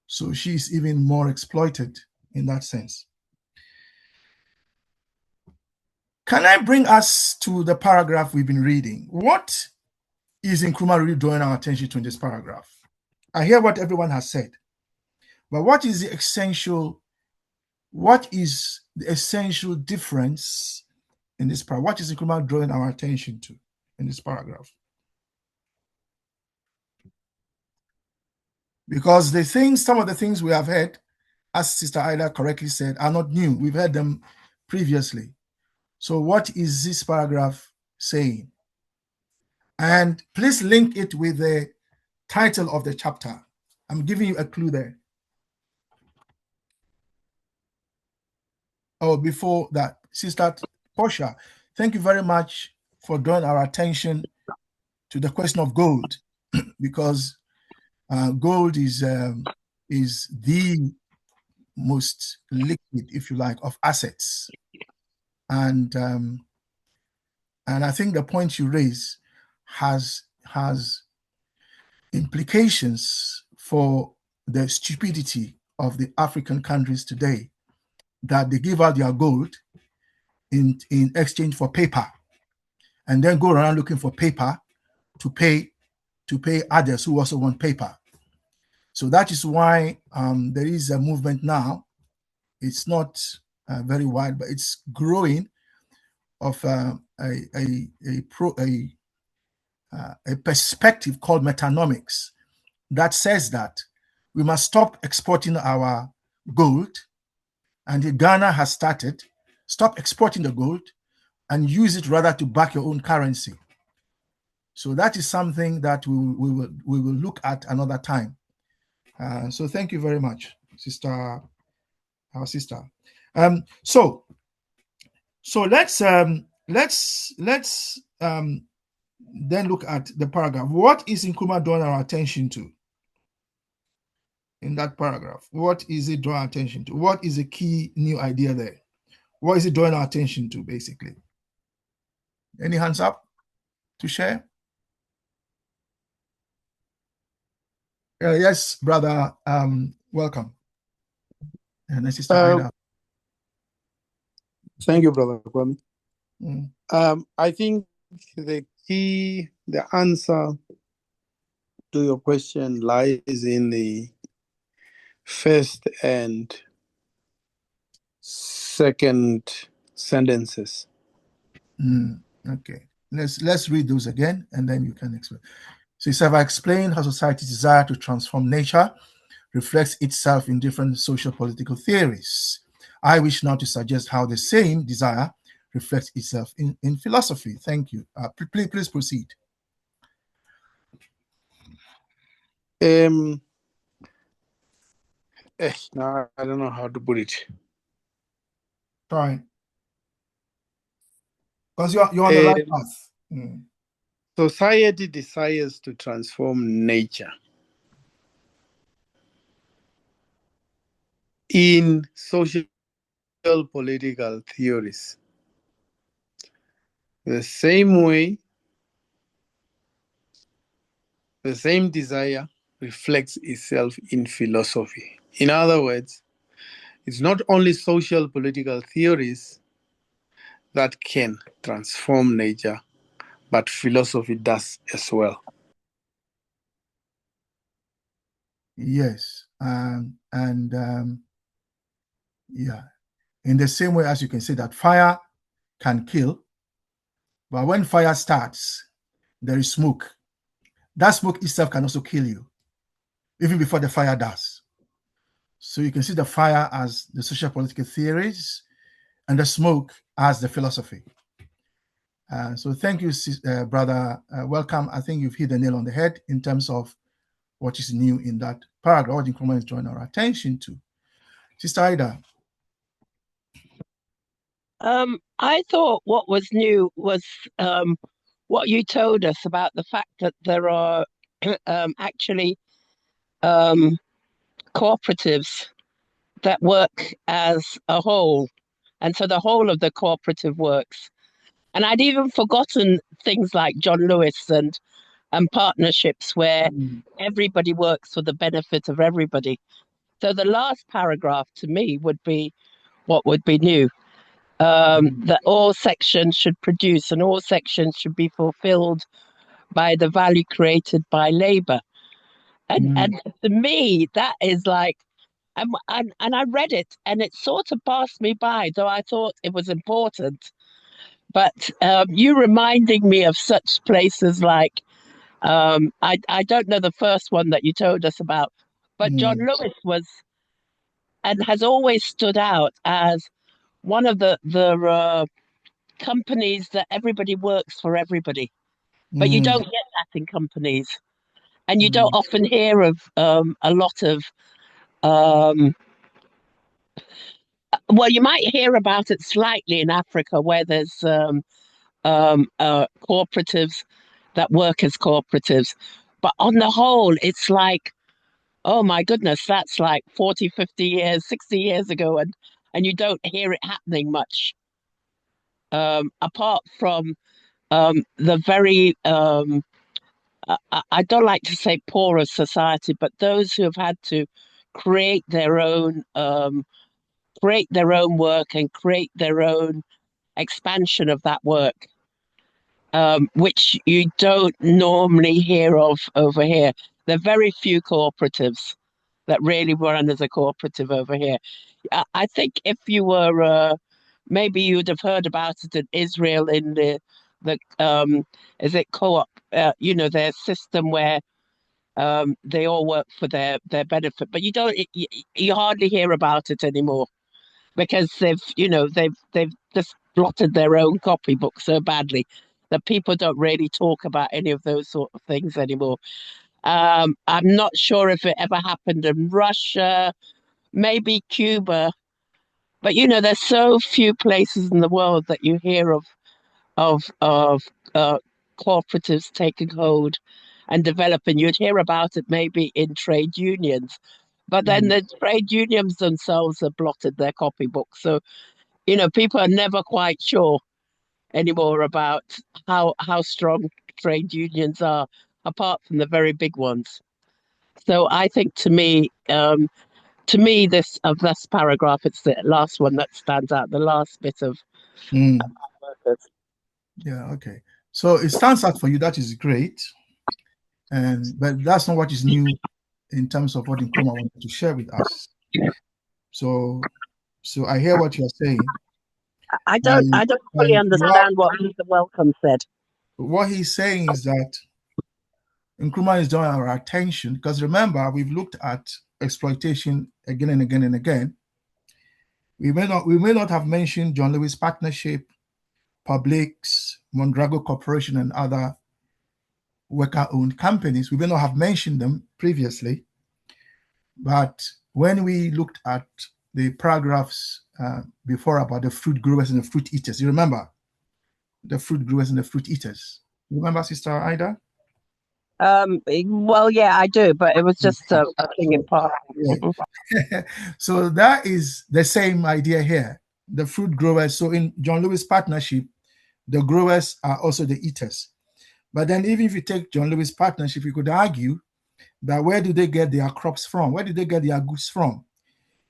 So she's even more exploited in that sense. Can I bring us to the paragraph we've been reading? What is Nkrumah really drawing our attention to in this paragraph? I hear what everyone has said, but what is the essential difference in this paragraph? What is Nkrumah drawing our attention to in this paragraph? Because some of the things we have heard, as Sister Ida correctly said, are not new. We've heard them previously. So what is this paragraph saying? And please link it with the title of the chapter. I'm giving you a clue there. Oh, before that, Sister Portia, thank you very much for drawing our attention to the question of gold, because gold is the most liquid, if you like, of assets. And I think the point you raise has implications for the stupidity of the African countries today, that they give out their gold in exchange for paper, and then go around looking for paper to pay others who also want paper. So that is why there is a movement now. It's not very wide, but it's growing, of a perspective called metanomics, that says that we must stop exporting our gold, and Ghana has started. Stop exporting the gold and use it rather to back your own currency. So that is something that we will look at another time. So thank you very much, our sister. So let's then look at the paragraph. What is Nkrumah drawing our attention to in that paragraph? What is it drawing attention to? What is the key new idea there? What is it drawing our attention to, basically? Any hands up to share? Yes, brother. Welcome. And Sister Ida. Thank you, Brother Kwame. I think the answer to your question lies in the first and second sentences. Okay, let's read those again, and then you can explain. So, if I explain how society's desire to transform nature reflects itself in different social political theories, I wish now to suggest how the same desire reflects itself in philosophy. Thank you. Please proceed. Now I don't know how to put it. Try. Because you're on the right path. Society desires to transform nature in social political theories. The same way, the same desire reflects itself in philosophy. In other words, it's not only social political theories that can transform nature, but philosophy does as well. Yes, yeah, in the same way as you can say that fire can kill, but when fire starts, there is smoke. That smoke itself can also kill you, even before the fire does. So you can see the fire as the social political theories, and the smoke as the philosophy. So thank you, brother. Welcome. I think you've hit the nail on the head in terms of what is new in that paragraph, what Nkrumah is drawing our attention to. Sister Ida. I thought what was new was what you told us about the fact that there are actually cooperatives that work as a whole. And so the whole of the cooperative works. And I'd even forgotten things like John Lewis and partnerships where everybody works for the benefit of everybody. So the last paragraph to me would be what would be new. That all sections should produce and all sections should be fulfilled by the value created by labor. And to me, that is like, and I read it and it sort of passed me by, though I thought it was important. But you reminding me of such places like, I don't know the first one that you told us about, but John Lewis was and has always stood out as one of the companies that everybody works for everybody. But you don't get that in companies. And you don't often hear of a lot of, well, you might hear about it slightly in Africa where there's cooperatives that work as cooperatives. But on the whole, it's like oh my goodness, that's like 40, 50 years, 60 years ago, and you don't hear it happening much. Apart from the very, I don't like to say poorer society, but those who have had to create their own work and create their own expansion of that work, which you don't normally hear of over here. There are very few cooperatives that really run as a cooperative over here. I think if you were, maybe you'd have heard about it in Israel in the is it co-op? Their system where they all work for their benefit, but you hardly hear about it anymore because they've just blotted their own copybook so badly that people don't really talk about any of those sort of things anymore. I'm not sure if it ever happened in Russia, maybe Cuba, but there's so few places in the world that you hear of cooperatives taking hold and developing. You'd hear about it maybe in trade unions, but then the trade unions themselves have blotted their copybook. So, people are never quite sure anymore about how strong trade unions are, apart from the very big ones. So I think to me, this of this paragraph, it's the last one that stands out. The last bit of workers. Yeah, okay. So it stands out for you. That is great, but that's not what is new in terms of what Nkrumah wanted to share with us. So I hear what you're saying. I don't fully understand what Mr. Welcome said. What he's saying is that Nkrumah is drawing our attention, because remember, we've looked at exploitation again and again and again. We may not have mentioned John Lewis Partnership, Publix, Mondrago Corporation, and other worker-owned companies. We may not have mentioned them previously, but when we looked at the paragraphs before about the fruit growers and the fruit eaters, you remember the fruit growers and the fruit eaters? You remember, Sister Ida? Well, yeah, I do, but it was just a thing in part. Yeah. So that is the same idea here. The fruit growers. So in John Lewis Partnership, the growers are also the eaters. But then even if you take John Lewis Partnership, you could argue that where do they get their crops from? Where do they get their goods from?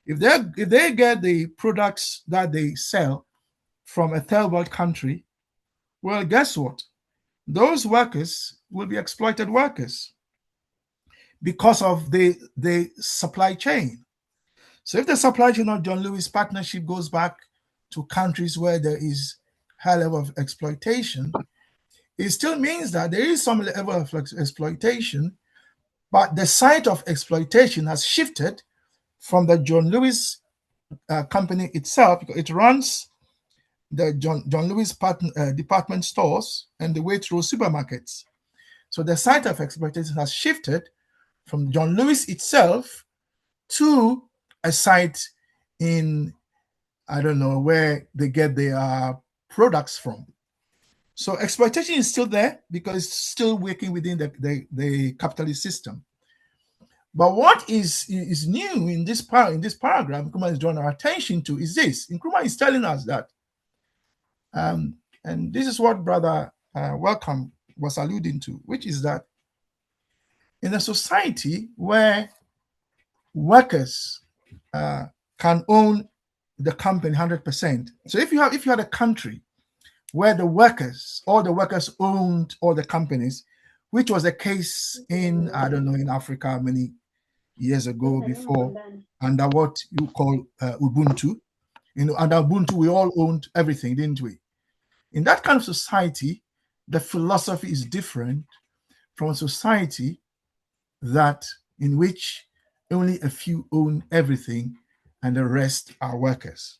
If they get the products that they sell from a third world country, well, guess what? Those workers will be exploited workers because of the supply chain. So if the supply chain of John Lewis Partnership goes back to countries where there is high level of exploitation, it still means that there is some level of exploitation, but the site of exploitation has shifted from the John Lewis company itself, because it runs the John Lewis department stores and the Waitrose supermarkets. So the site of exploitation has shifted from John Lewis itself to a site in, I don't know, where they get their products from. So exploitation is still there because it's still working within the capitalist system. But what is new in this paragraph Nkrumah is drawing our attention to is this. Nkrumah is telling us that, and this is what Brother Welcome was alluding to, which is that in a society where workers can own the company 100%. So if you had a country where all the workers owned all the companies, which was the case in, I don't know, in Africa many years ago before, under what you call Ubuntu. Under Ubuntu, we all owned everything, didn't we? In that kind of society, the philosophy is different from a society in which only a few own everything and the rest are workers.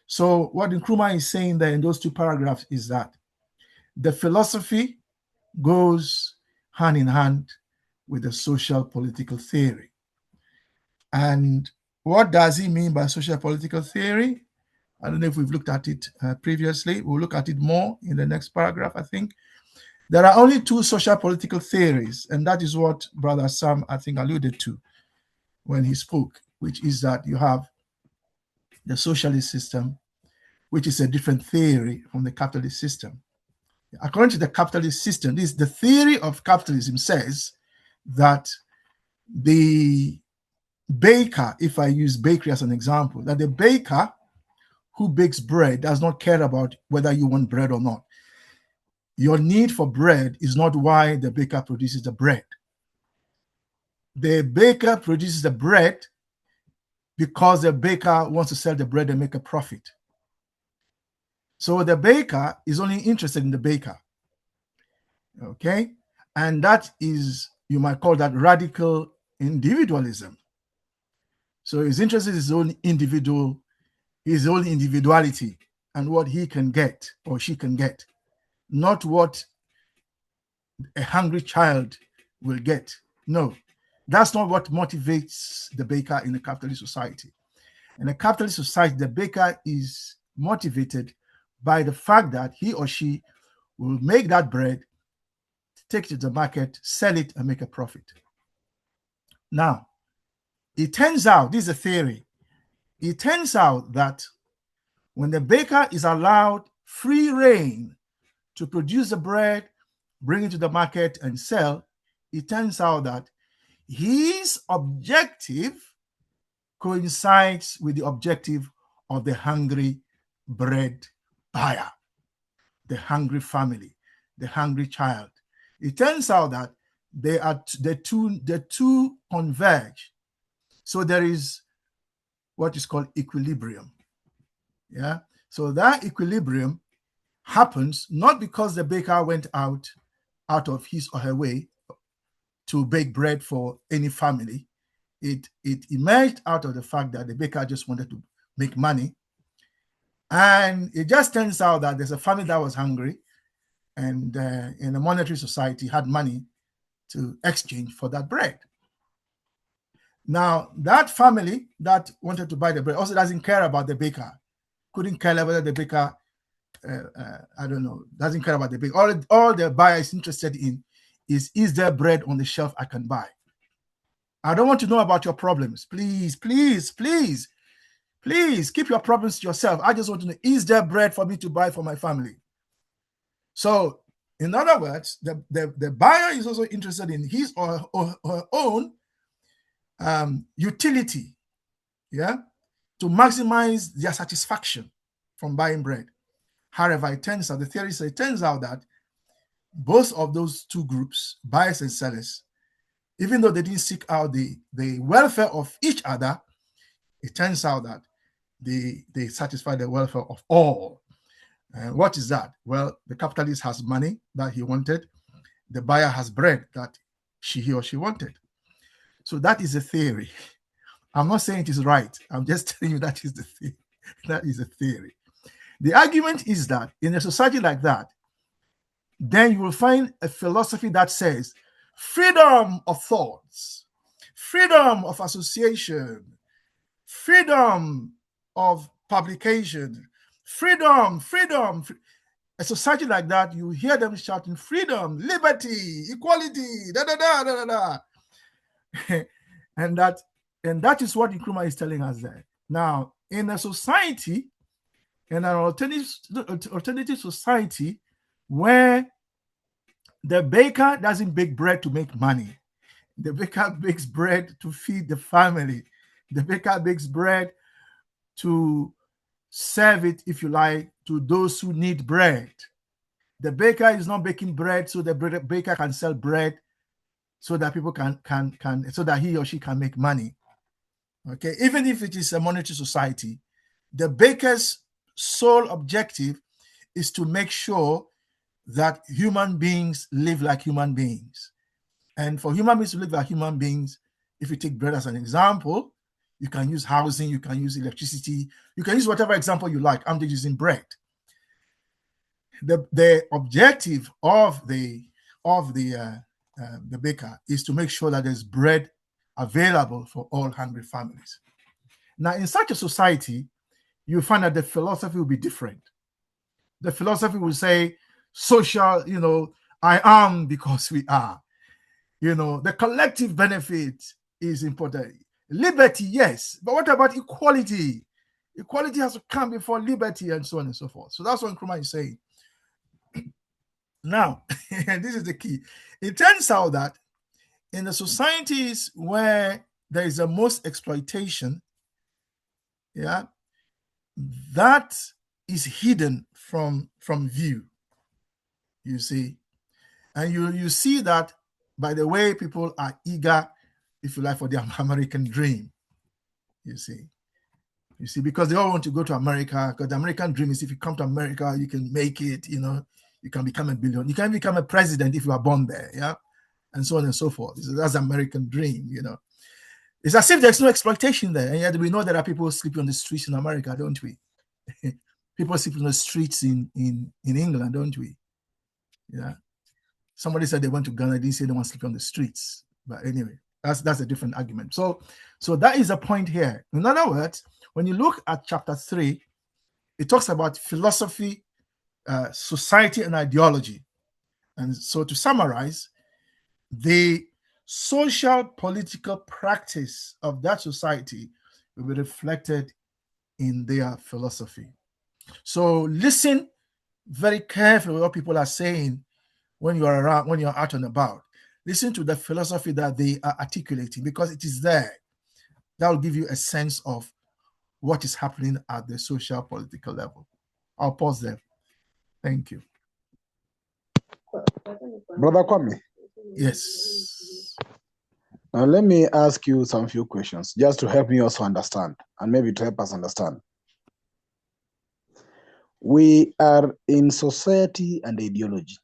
So what Nkrumah is saying there in those two paragraphs is that the philosophy goes hand in hand with the social political theory. And what does he mean by social political theory? I don't know if we've looked at it previously. We'll look at it more in the next paragraph, I think. There are only two social political theories, and that is what Brother Sam, I think, alluded to. when he spoke, which is that you have the socialist system, which is a different theory from the capitalist system. According to the capitalist system, the theory of capitalism says that the baker, if I use bakery as an example, that the baker who bakes bread does not care about whether you want bread or not. Your need for bread is not why the baker produces the bread. The baker produces the bread because the baker wants to sell the bread and make a profit. So the baker is only interested in the baker. Okay? And that is, you might call that radical individualism. So he's interested in his own individuality and what he can get or she can get, not what a hungry child will get. No, that's not what motivates the baker in a capitalist society. In a capitalist society, the baker is motivated by the fact that he or she will make that bread, take it to the market, sell it, and make a profit. Now, it turns out, this is a theory, it turns out that when the baker is allowed free reign to produce the bread, bring it to the market, and sell, it turns out that his objective coincides with the objective of the hungry bread buyer, the hungry family, the hungry child. It turns out that the two converge. So there is what is called equilibrium. Yeah. So that equilibrium happens not because the baker went out of his or her way to bake bread for any family. It emerged out of the fact that the baker just wanted to make money. And it just turns out that there's a family that was hungry and in a monetary society had money to exchange for that bread. Now, that family that wanted to buy the bread also doesn't care about the baker. Couldn't care whether the baker, doesn't care about the baker. All the buyer is interested in is there bread on the shelf I can buy? I don't want to know about your problems. Please, please, please, please keep your problems to yourself. I just want to know, is there bread for me to buy for my family? So, in other words, the buyer is also interested in his or her own utility, yeah, to maximize their satisfaction from buying bread. However, it turns out, the theory says, it turns out that both of those two groups, buyers and sellers, even though they didn't seek out the welfare of each other, it turns out that they satisfy the welfare of all. And what is that? Well, the capitalist has money that he wanted. The buyer has bread that he or she wanted. So that is a theory. I'm not saying it is right. I'm just telling you that is the theory. That is a theory. The argument is that in a society like that, then you will find a philosophy that says freedom of thoughts, freedom of association, freedom of publication, freedom. A society like that, you hear them shouting freedom, liberty, equality, da da da da da da. and that is what Nkrumah is telling us there. Now, in a society, in an alternative society, where the baker doesn't bake bread to make money, the baker bakes bread to feed the family. The baker bakes bread to serve it, if you like, to those who need bread. The baker is not baking bread so the baker can sell bread so that people can so that he or she can make money. Okay, even if it is a monetary society, the baker's sole objective is to make sure that human beings live like human beings. And for human beings to live like human beings, if you take bread as an example, you can use housing, you can use electricity, you can use whatever example you like. I'm just using bread. The objective of the baker is to make sure that there's bread available for all hungry families. Now, in such a society, you find that the philosophy will be different. The philosophy will say, social, I am because we are. The collective benefit is important. Liberty, yes, but what about equality? Equality has to come before liberty, and so on and so forth. So that's what Nkrumah is saying. Now, and this is the key. It turns out that in the societies where there is the most exploitation, yeah, that is hidden from view. You see, and you see that by the way people are eager, if you like, for the American dream. You see, because they all want to go to America, because the American dream is if you come to America, you can make it, you know, you can become a billionaire, you can become a president if you are born there, yeah, and so on and so forth. That's the American dream, you know. It's as if there's no exploitation there, and yet we know there are people sleeping on the streets in America, don't we? People sleeping on the streets in England, don't we? Yeah. Somebody said they went to Ghana, they didn't say they want to sleep on the streets. But anyway, that's a different argument. So that is the point here. In other words, when you look at chapter 3, it talks about philosophy, society, and ideology. And so to summarize, the social political practice of that society will be reflected in their philosophy. So listen very carefully what people are saying when you are around, when you're out and about. Listen to the philosophy that they are articulating, because it is there. That will give you a sense of what is happening at the social political level. I'll pause there. Thank you. Brother Kwame. Yes. Now let me ask you some few questions, just to help me also understand, and maybe to help us understand. We are in society and ideology.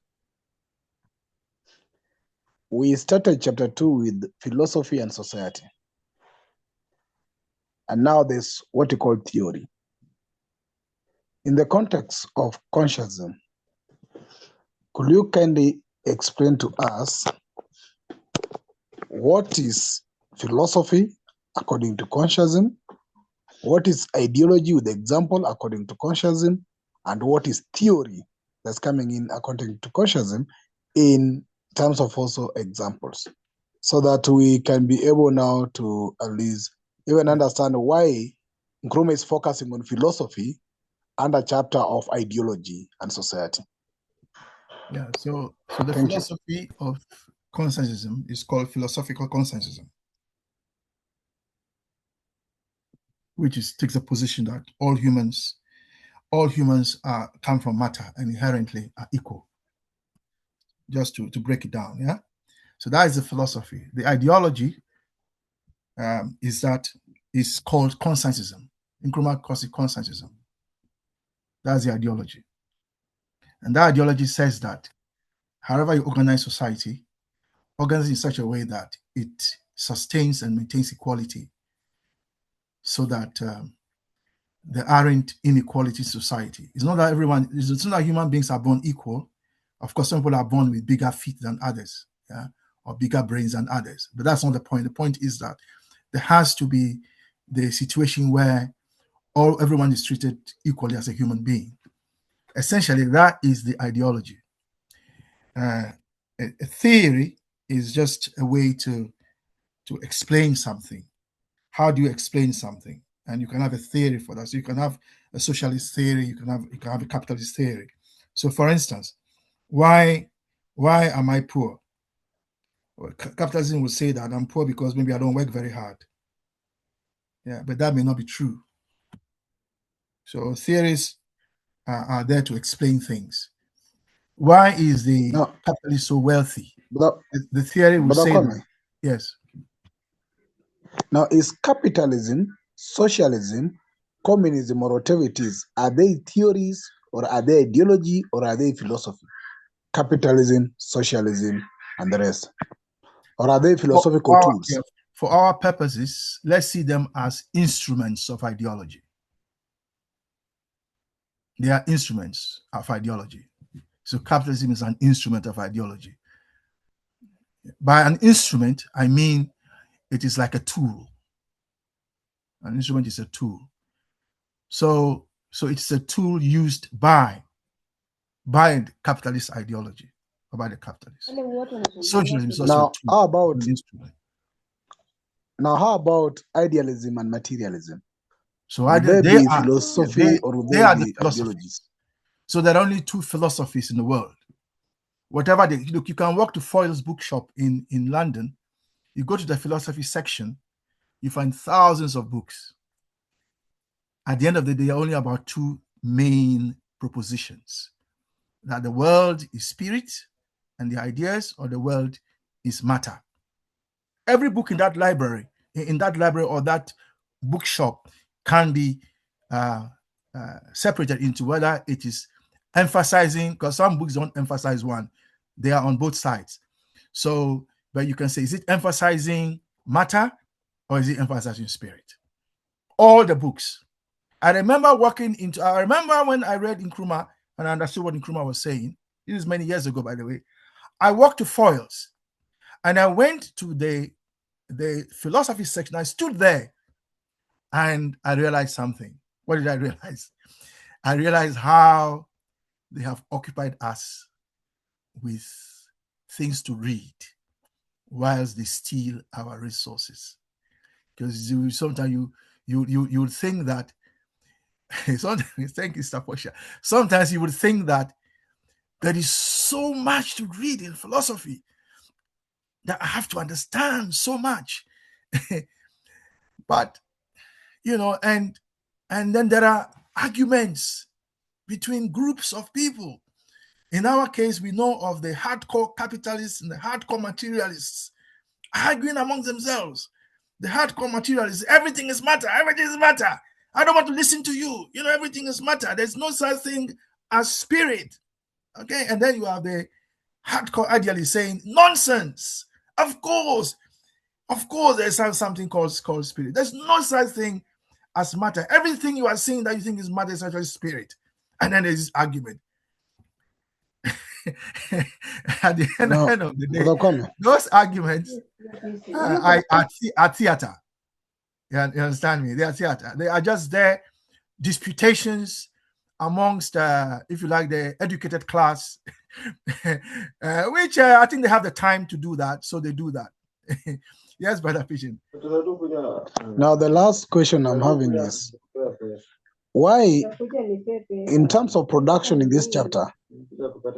We started chapter 2 with philosophy and society. And now there's what you call theory. In the context of consciencism, could you kindly explain to us what is philosophy according to consciencism, what is ideology with example according to consciencism, and what is theory that's coming in according to consciencism in terms of also examples, so that we can be able now to at least even understand why Nkrumah is focusing on philosophy under chapter of ideology and society. Yeah, so the philosophy of consciencism is called philosophical consciencism, which takes a position that all humans come from matter and inherently are equal. Just to break it down, yeah. So that is the philosophy. The ideology is called consciencism. Nkrumah calls it consciencism. That's the ideology. And that ideology says that however you organize society, organize in such a way that it sustains and maintains equality, so that there aren't inequality in society. It's not that it's not that human beings are born equal. Of course, some people are born with bigger feet than others, yeah, or bigger brains than others. But that's not the point. The point is that there has to be the situation where everyone is treated equally as a human being. Essentially, that is the ideology. A theory is just a way to explain something. How do you explain something? And you can have a theory for that. So you can have a socialist theory, you can have a capitalist theory. So for instance, why am I poor? Well, capitalism will say that I'm poor because maybe I don't work very hard. Yeah, but that may not be true. So theories are there to explain things. Why is the capitalist so wealthy? The theory will say that. Yes. Now, is capitalism, socialism, communism, or whatever it is, are they theories, or are they ideology, or are they philosophy? Capitalism, socialism, and the rest. Or are they philosophical tools? Yeah, for our purposes, let's see them as instruments of ideology. They are instruments of ideology. So capitalism is an instrument of ideology. By an instrument, I mean it is like a tool. An instrument is a tool. So it's a tool used by the capitalist ideology, or by the capitalists. Socialism is also a tool, how about an instrument. Now, how about idealism and materialism? So Will they they be are philosophy or will they they are the be philosophies. ideologies? So there are only two philosophies in the world. Whatever they look, you can walk to Foyle's bookshop in London. You go to the philosophy section, you find thousands of books. At the end of the day, there are only about two main propositions: that the world is spirit and the ideas, or the world is matter. Every book in that library, or that bookshop, can be separated into whether it is emphasizing, because some books don't emphasize one, they are on both sides. So, but you can say, is it emphasizing matter or is it emphasizing spirit? All the books. I remember when I read Nkrumah and I understood what Nkrumah was saying. This is many years ago, by the way. I walked to Foyle's and I went to the philosophy section. I stood there and I realized something. What did I realize? I realized how they have occupied us with things to read whilst they steal our resources. Because sometimes you would think that thank you, Staposha. Sometimes you would think that there is so much to read in philosophy that I have to understand so much. But and then there are arguments between groups of people. In our case, we know of the hardcore capitalists and the hardcore materialists arguing among themselves. The hardcore materialists, everything is matter, everything is matter. I don't want to listen to you. Everything is matter. There's no such thing as spirit. Okay, and then you have the hardcore idealists saying nonsense. Of course, there's something called spirit. There's no such thing as matter. Everything you are seeing that you think is matter is actually spirit. And then there's this argument. At the end of the day, those arguments are theater. You understand me? They are theater. They are just there, disputations amongst, if you like, the educated class, which I think they have the time to do that, so they do that. Yes, Brother Pigeon. Now, the last question I'm having is, why, in terms of production in this chapter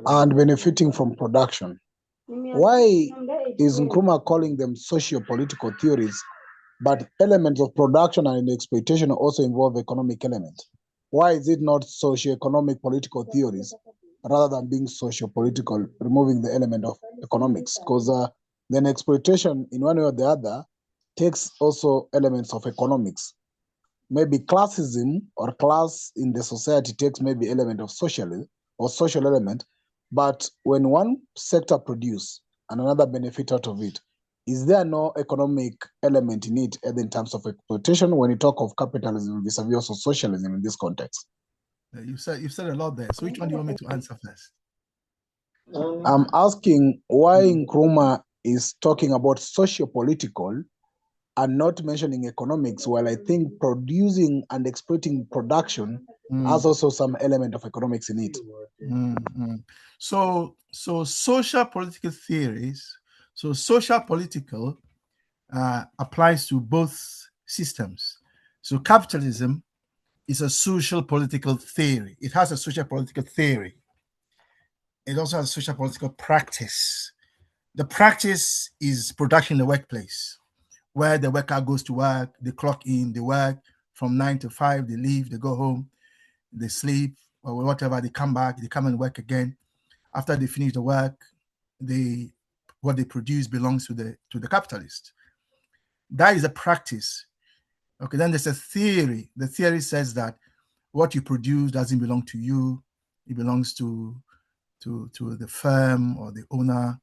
and benefiting from production, why is Nkrumah calling them socio-political theories, but elements of production and exploitation also involve economic elements? Why is it not socio-economic political theories rather than being socio-political, removing the element of economics? Because then exploitation in one way or the other takes also elements of economics. Maybe classism or class in the society takes maybe element of socialism or social element, but when one sector produce and another benefit out of it, is there no economic element in it in terms of exploitation when you talk of capitalism vis-a-vis also socialism in this context? You've said a lot there. So which one do you want me to answer first? I'm asking why Nkrumah is talking about socio-political and not mentioning economics, while I think producing and exploiting production has also some element of economics in it. So social political theories, social political applies to both systems. So capitalism is a social political theory. It has a social political theory. It also has a social political practice. The practice is production in the workplace, where the worker goes to work, they clock in, they work from 9 to 5, they leave, they go home, they sleep, or whatever, they come back, they come and work again. After they finish the work, what they produce belongs to the capitalist. That is a practice. Okay, then there's a theory. The theory says that what you produce doesn't belong to you. It belongs to the firm or the owner.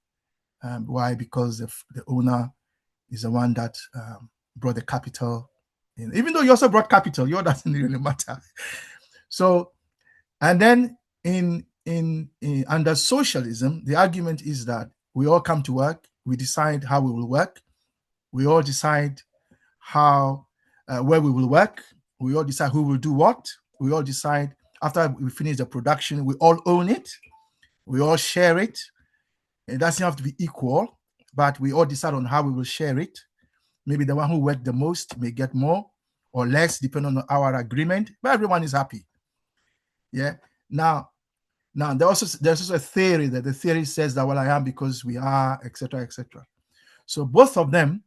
Why? Because the owner is the one that brought the capital in. Even though you also brought capital, yours doesn't really matter. So, and then in under socialism, the argument is that we all come to work, we decide how we will work, we all decide how where we will work, we all decide who will do what, we all decide after we finish the production, we all own it, we all share it. It doesn't have to be equal, but we all decide on how we will share it. Maybe the one who worked the most may get more or less, depending on our agreement, but everyone is happy. Yeah. Now there's also a theory that the theory says that, well, I am because we are, etc., etc. So both of them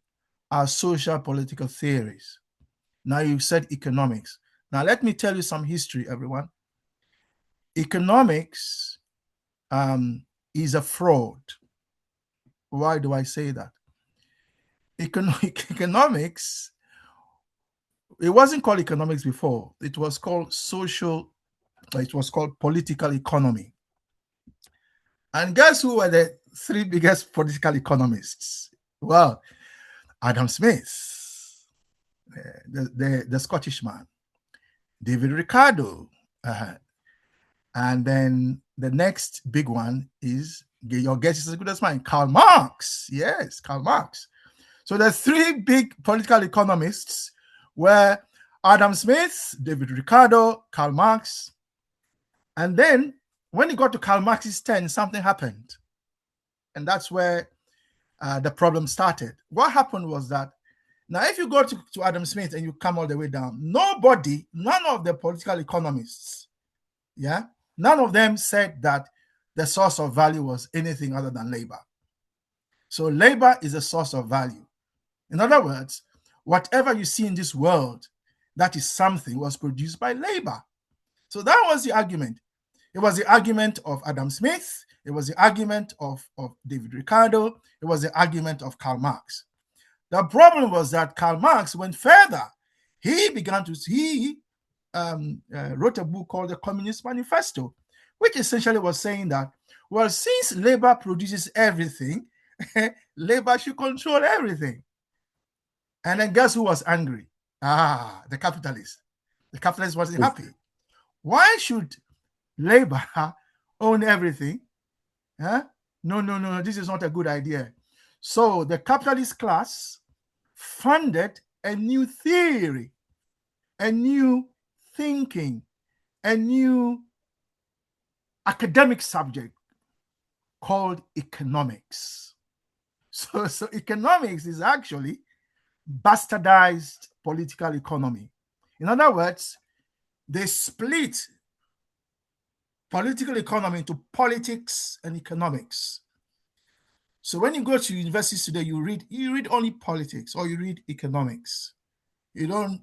are social political theories. Now you said economics. Now let me tell you some history, everyone. Economics is a fraud. Why do I say that? Economics, it wasn't called economics before. It was called political economy. And guess who were the three biggest political economists? Well, Adam Smith, the Scottish man, David Ricardo, and then the next big one is, your guess is as good as mine, Karl Marx. Yes, Karl Marx. So the three big political economists were Adam Smith, David Ricardo, Karl Marx. And then when he got to Karl Marx's turn, something happened. And that's where the problem started. What happened was that, now if you go to Adam Smith and you come all the way down, none of the political economists, none of them said that the source of value was anything other than labor. So labor is a source of value. In other words, whatever you see in this world that is something was produced by labor. So that was the argument. It was the argument of Adam Smith. It was the argument of David Ricardo. It was the argument of Karl Marx. The problem was that Karl Marx went further. He wrote a book called the Communist Manifesto, which essentially was saying that, well, since labor produces everything, labor should control everything. And then guess who was angry? The capitalist. The capitalist wasn't happy. Why should labor own everything? No, this is not a good idea. So the capitalist class funded a new theory, a new thinking, a new academic subject called economics. So economics is actually bastardized political economy. In other words, they split political economy into politics and economics. So when you go to universities today, you read only politics or you read economics. You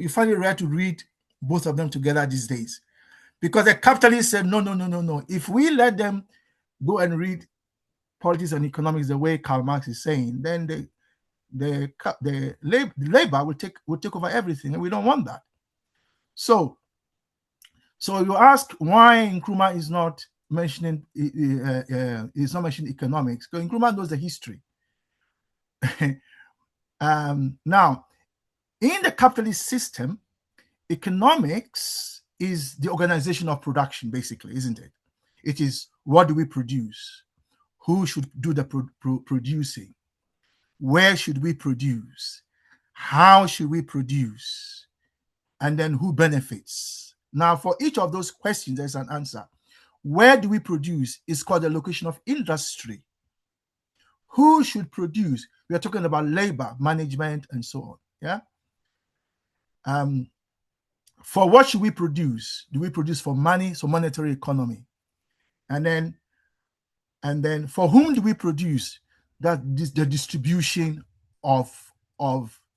find it rare to read both of them together these days, because the capitalists said no. If we let them go and read politics and economics the way Karl Marx is saying, then the labor will take over everything, and we don't want that. So you ask why Nkrumah is not mentioning economics, because Nkrumah knows the history. Now, in the capitalist system, economics is the organization of production, basically, isn't it? It is, what do we produce? Who should do the producing? Where should we produce? How should we produce? And then who benefits? Now, for each of those questions, there's an answer. Where do we produce is called the location of industry. Who should produce? We are talking about labor, management, and so on. Yeah. For what should we produce? Do we produce for money? So monetary economy. And then for whom do we produce? That is the distribution of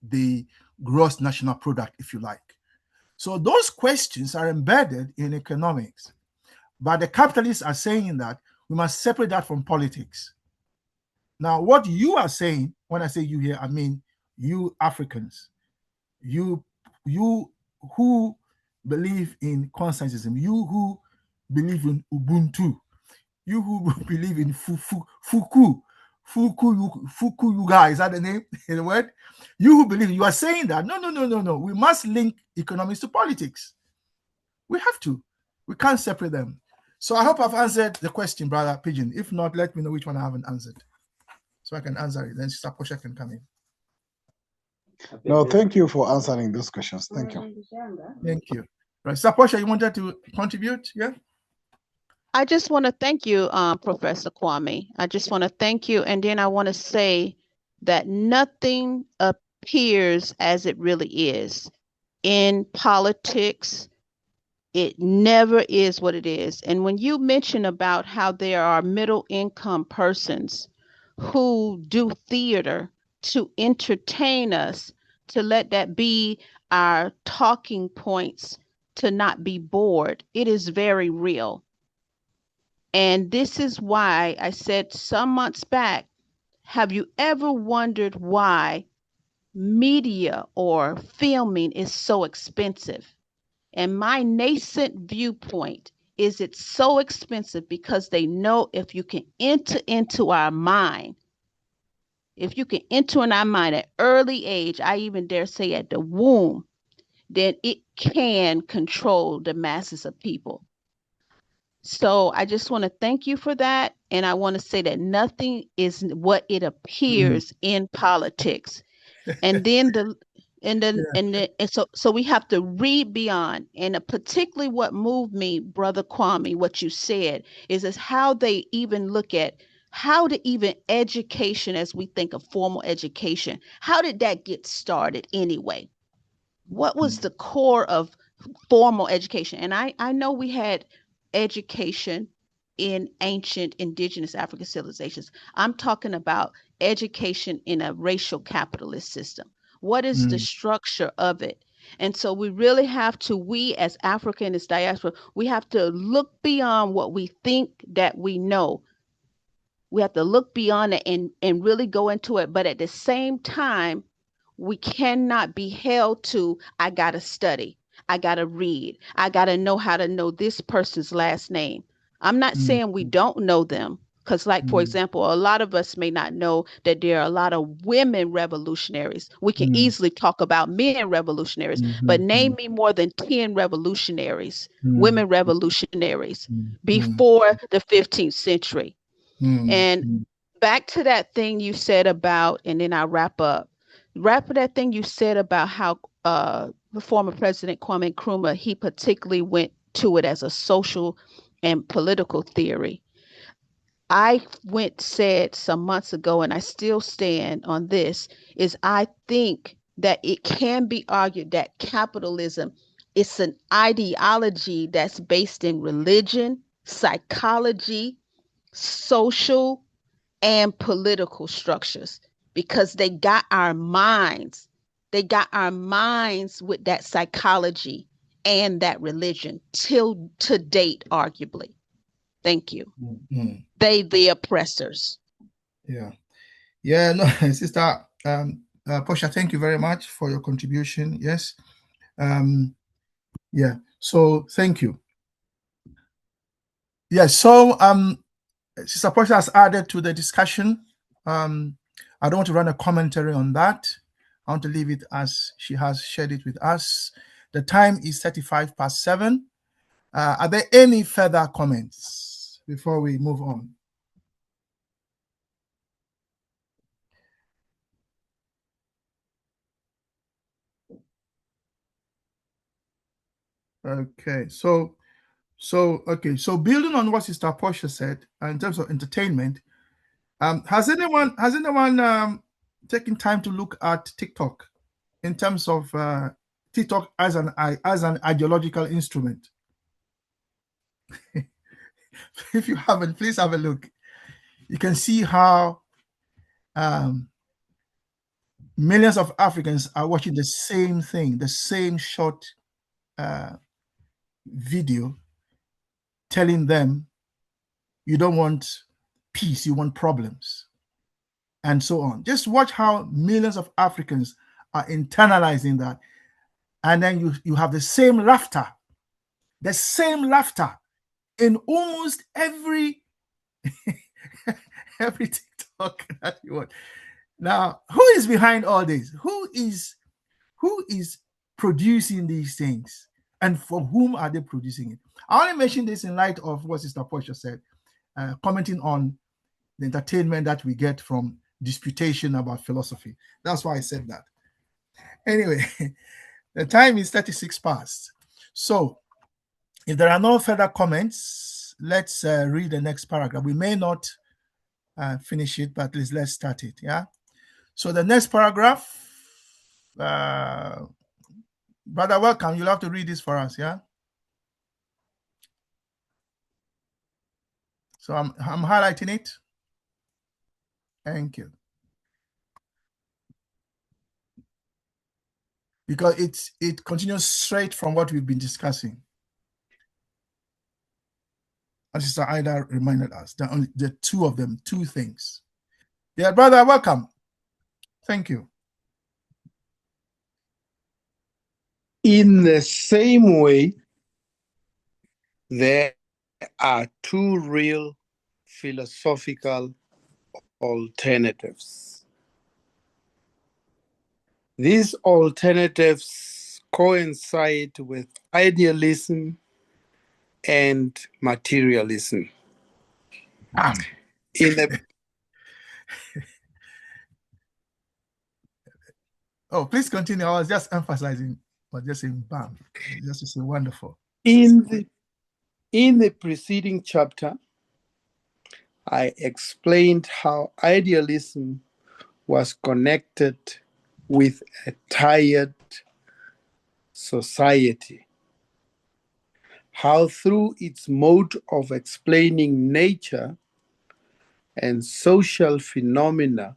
the gross national product, if you like. So those questions are embedded in economics. But the capitalists are saying that we must separate that from politics. Now, what you are saying, when I say you here, I mean you Africans, you who believe in Consciencism, you who believe in Ubuntu, you who believe in Fuku, you guys, is that the name in the word? You who believe, you are saying that no. We must link economics to politics. We have to. We can't separate them. So I hope I've answered the question, Brother Pigeon. If not, let me know which one I haven't answered, so I can answer it. Then Sister Portia can come in. No, thank you for answering those questions. Thank you. Thank you. Right, Sister Portia, you wanted to contribute? Yeah. I just want to thank you, Professor Kwame. I just want to thank you. And then I want to say that nothing appears as it really is. In politics, it never is what it is. And when you mention about how there are middle income persons who do theater to entertain us, to let that be our talking points, to not be bored, it is very real. And this is why I said some months back, have you ever wondered why media or filming is so expensive? And my nascent viewpoint is it's so expensive because they know if you can enter into our mind, if you can enter in our mind at early age, I even dare say at the womb, then it can control the masses of people. So I just want to thank you for that. And I want to say that nothing is what it appears in politics. And then so we have to read beyond. And particularly what moved me, Brother Kwame, what you said is how they even look at how to even education, as we think of formal education, how did that get started anyway? What was the core of formal education? And I know we had education in ancient indigenous African civilizations. I'm talking about education in a racial capitalist system. What is the structure of it? And so we really have to, we as African, as diaspora, we have to look beyond what we think that we know. We have to look beyond it and really go into it. But at the same time, we cannot be held to, I got to study, I got to read, I got to know how to know this person's last name. I'm not saying we don't know them, because, like, for example, a lot of us may not know that there are a lot of women revolutionaries. We can easily talk about men revolutionaries, but name me more than 10 revolutionaries, women revolutionaries, before the 15th century. And back to that thing you said about, and then I'll wrap up. That thing you said about how the former President Kwame Nkrumah, he particularly went to it as a social and political theory. I said some months ago, and I still stand on this, is I think that it can be argued that capitalism is an ideology that's based in religion, psychology, social, and political structures, because they got our minds. They got our minds with that psychology and that religion to date, arguably. Thank you. They, the oppressors. Yeah. No, Sister Portia, thank you very much for your contribution. Yes. Yeah. So thank you. Yeah. So Sister Portia has added to the discussion. I don't want to run a commentary on that. I want to leave it as she has shared it with us. The time is 7:35. Are there any further comments before we move on? Okay, so building on what Sister Portia said in terms of entertainment, has anyone taken time to look at TikTok in terms of TikTok as an ideological instrument? If you haven't, please have a look. You can see how millions of Africans are watching the same thing, the same short video, telling them you don't want peace, you want problems, and so on. Just watch how millions of Africans are internalizing that. And then you have the same laughter in almost every every TikTok that you want. Now, who is behind all this? Who is producing these things? And for whom are they producing it? I only mention this in light of what Sister Portia said, commenting on the entertainment that we get from disputation about philosophy. That's why I said that. Anyway, the time is 36 past. So if there are no further comments, let's read the next paragraph. We may not finish it, but at least let's start it. Yeah. So the next paragraph, brother, welcome. You'll have to read this for us, yeah? So I'm highlighting it. Thank you. Because it continues straight from what we've been discussing. As Sister Ida reminded us, the two of them, two things. Yeah, brother, welcome. Thank you. In the same way, there are two real philosophical alternatives. These alternatives coincide with idealism and materialism. In the Oh, please continue. I was just emphasizing, but just saying bam. Just to say wonderful. In the preceding chapter, I explained how idealism was connected with a tired society, how through its mode of explaining nature and social phenomena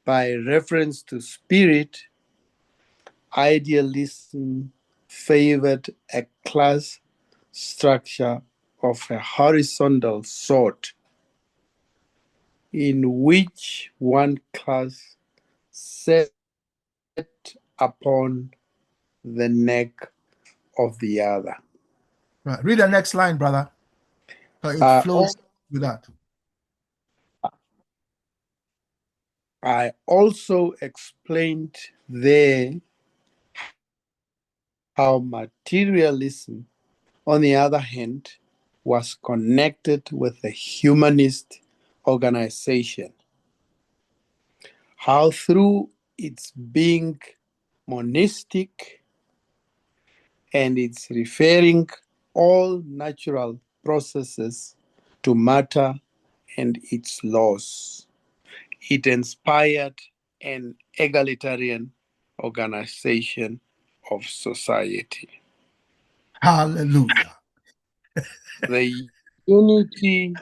by reference to spirit, idealism favored a class structure of a horizontal sort, in which one class set upon the neck of the other. Right. Read the next line, brother. It flows with that. I also explained there how materialism, on the other hand, was connected with the humanist organization, how through its being monistic and its referring all natural processes to matter and its laws, it inspired an egalitarian organization of society. Hallelujah. The unity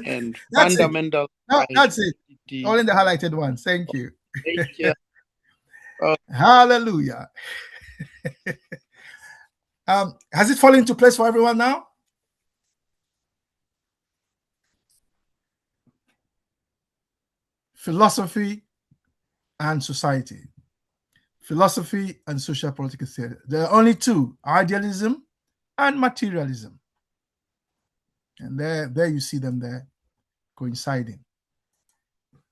and That's it. fundamental That's it. identity All in the highlighted ones. Thank you. nature. Hallelujah. Has it fallen into place for everyone now? Philosophy and society. Philosophy and social political theory. There are only two: idealism and materialism. And there you see them there coinciding.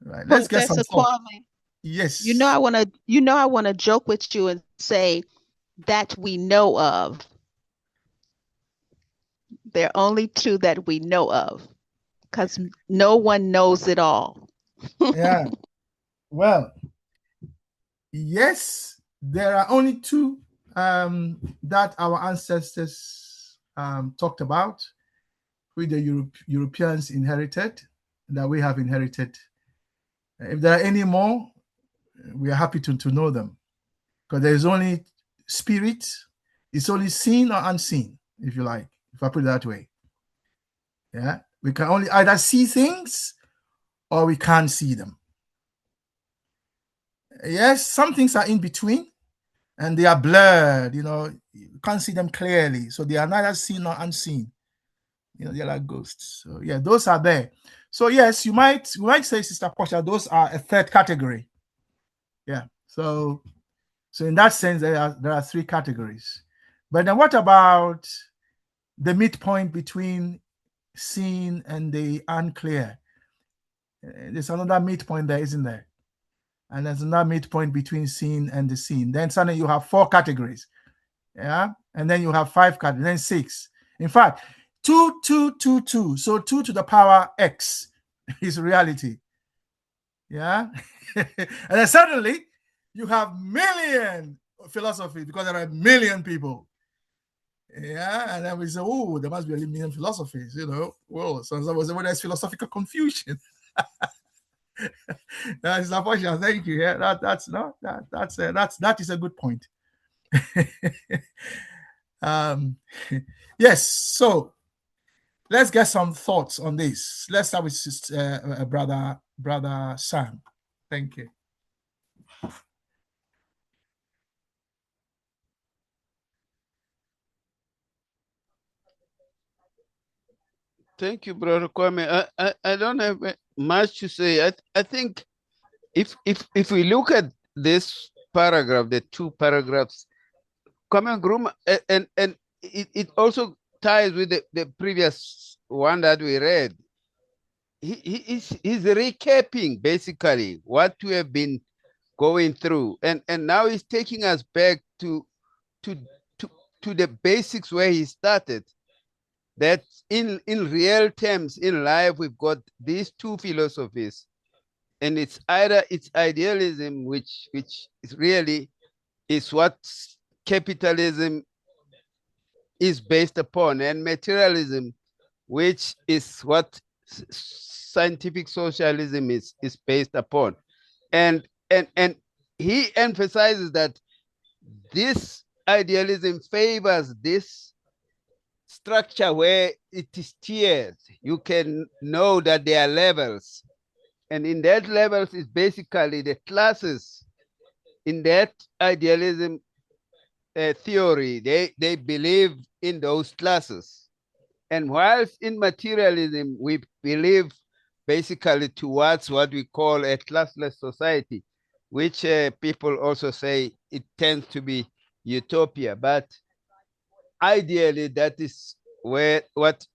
Right. Let's get some thought. Kwame, Yes. I want to joke with you and say that we know of. There are only two that we know of, because no one knows it all. Yeah. Well, yes, there are only two that our ancestors talked about, which the Europeans inherited, that we have inherited. If there are any more, we are happy to know them, because there is only spirit. It's only seen or unseen, if you like, if I put it that way. Yeah, we can only either see things or we can't see them. Yes, some things are in between and they are blurred, you can't see them clearly. So they are neither seen nor unseen. They're like ghosts. So yeah, those are there. So yes, we might say, Sister Portia, those are a third category. Yeah. So in that sense, there are three categories. But then what about the midpoint between seen and the unclear? There's another midpoint there, isn't there? And there's another midpoint between seen and the seen. Then suddenly you have four categories. Yeah. And then you have five categories, then six. In fact, 2, 2, 2, 2. So 2 to the power x is reality. Yeah. And then suddenly you have million philosophy, because there are a million people. Yeah. And then we say, oh, there must be a million philosophies, Well, so there's philosophical confusion. That's unfortunate. Thank you. Yeah, that is a good point. Yes. So let's get some thoughts on this. Let's start with brother Sam. Thank you. Thank you, Brother Kwame. I don't have much to say. I think if we look at this paragraph, the two paragraphs, Kwame Nkrumah, and it also ties with the previous one that we read. He's recapping basically what we have been going through, and now he's taking us back to the basics where he started. That in real terms in life, we've got these two philosophies, and it's either it's idealism, which is really is what capitalism is based upon, and materialism, which is what scientific socialism is based upon. And he emphasizes that this idealism favors this structure where it is tiers. You can know that there are levels, and in that levels is basically the classes. In that idealism theory, they believe in those classes, and whilst in materialism we believe basically towards what we call a classless society, which people also say it tends to be utopia, but ideally that is where what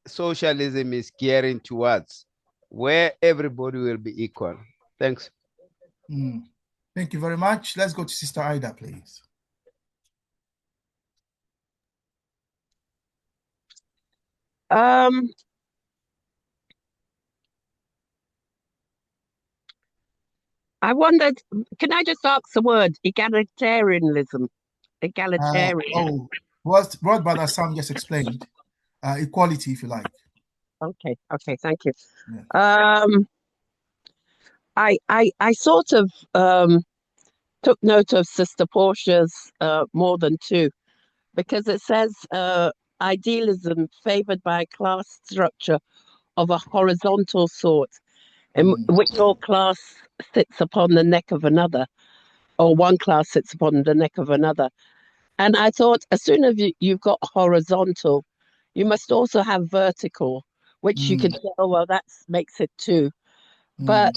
socialism is gearing towards, where everybody will be equal. Thanks. Thank you very much. Let's go to Sister Ida, please. I wondered, can I just ask the word egalitarianism? Egalitarian. What Brother Sam just explained. Equality, if you like. Okay, thank you. Yeah. I sort of took note of Sister Portia's more than two, because it says idealism favored by a class structure of a horizontal sort, in which all class sits upon the neck of another, or one class sits upon the neck of another. And I thought, as soon as you've got horizontal, you must also have vertical, which you can say, oh, well, that makes it two. But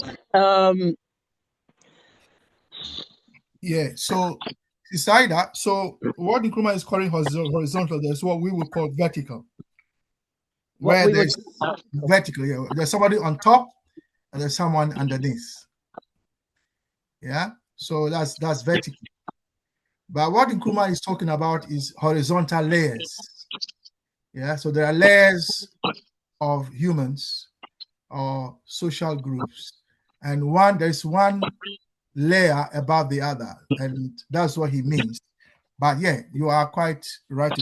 yeah, so beside that, so what Nkrumah is calling horizontal, there's what we would call vertical. Where there's vertical, yeah, there's somebody on top and there's someone underneath. Yeah, so that's vertical. But what Nkrumah is talking about is horizontal layers. Yeah, so there are layers of humans or social groups, and there's one layer above the other, and that's what he means. But yeah, you are quite right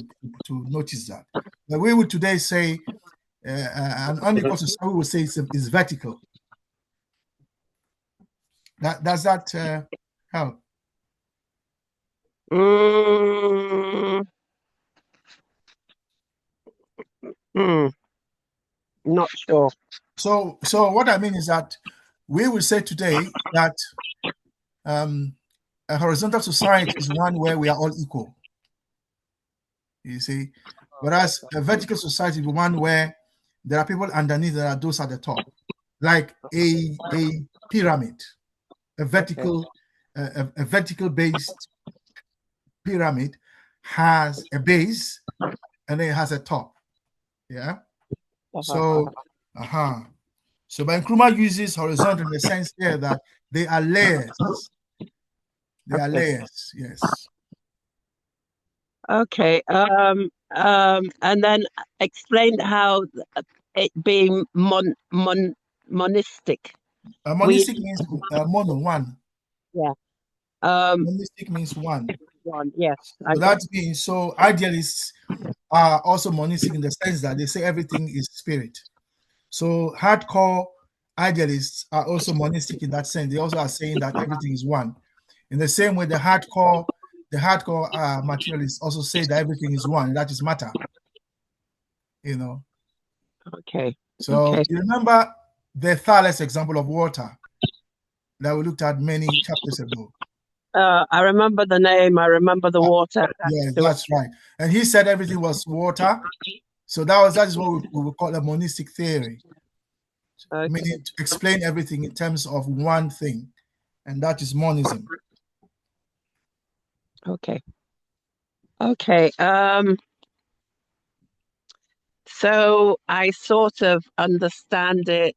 to notice that. But we would today say an unequal society, we would say is vertical. Does that help? Not sure. So what I mean is that we will say today that a horizontal society is one where we are all equal. You see, whereas a vertical society is one where there are people underneath, there are those at the top, like a pyramid, a vertical based pyramid has a base and it has a top. Yeah. So but Nkrumah uses horizontal in the sense here that they are layers. They are layers, yes. Okay. And then explain how it being monistic. Monistic means mono, one. Yeah. Monistic means one. One, yes. So that means, so idealists are also monistic in the sense that they say everything is spirit. So hardcore idealists are also monistic in that sense. They also are saying that everything is one. In the same way, the hardcore materialists also say that everything is one. That is matter. You know. Okay. So Okay. you remember the Thales example of water that we looked at many chapters ago. I remember the name. I remember the water. Yeah, that's right. And he said everything was water. So that is what we would call a monistic theory. Okay. Meaning to explain everything in terms of one thing, and that is monism. Okay. Okay. So I sort of understand it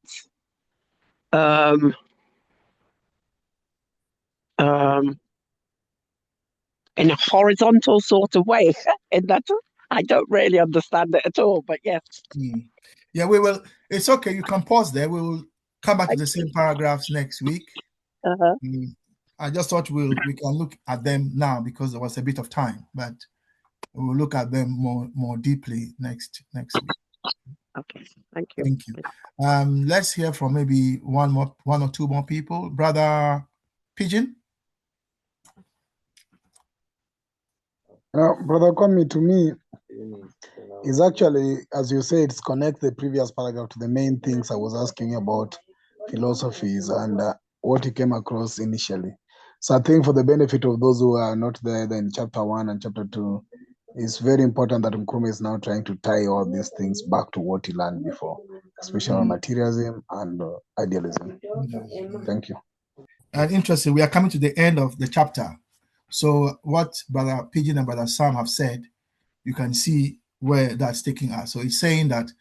in a horizontal sort of way. In that I don't really understand it at all, but yes. Yeah, we will. It's okay. You can pause there. We will come back to the same paragraphs next week. I just thought we can look at them now because there was a bit of time, but we will look at them more deeply next week. Okay, thank you. Thank you. Let's hear from maybe one or two more people. Brother Pigeon. Brother Kwame, to me, is actually, as you said, it's connect the previous paragraph to the main things I was asking about philosophies and what you came across initially. So I think for the benefit of those who are not there in chapter 1 and chapter 2, it's very important that Nkrumah is now trying to tie all these things back to what he learned before, especially on materialism and idealism. Thank you. And interesting, we are coming to the end of the chapter. So what Brother Pigeon and Brother Sam have said, you can see where that's taking us. So it's saying that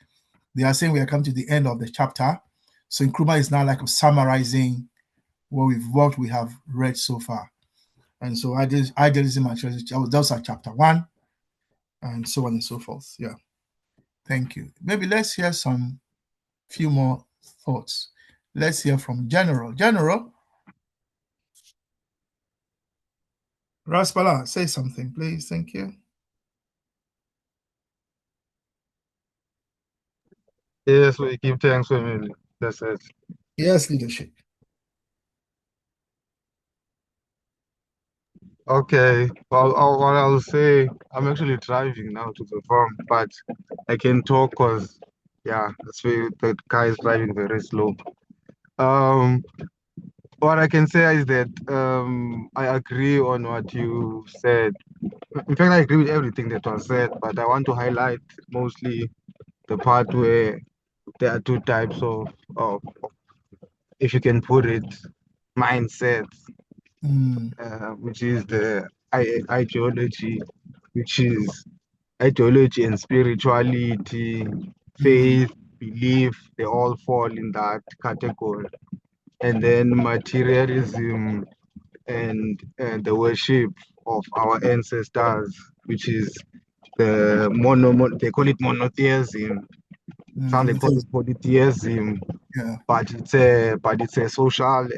they are saying we are coming to the end of the chapter. So Nkrumah is now like summarizing what we have read so far. And so idealism and tradition, those are chapter 1, and so on and so forth. Yeah. Thank you. Maybe let's hear some few more thoughts. Let's hear from General. General. Raspala, say something, please. Thank you. Yes, we give thanks, family. That's it. Yes, leadership. Okay. Well, what I'll say, I'm actually driving now to the farm, but I can talk because, yeah, the car is driving very slow. What I can say is that I agree on what you said. In fact, I agree with everything that was said, but I want to highlight mostly the part where there are two types of if you can put it, mindsets, which is the ideology, which is ideology and spirituality, faith, belief, they all fall in that category. And then materialism and the worship of our ancestors, which is they call it monotheism. Some they call it polytheism. Yeah. But it's a social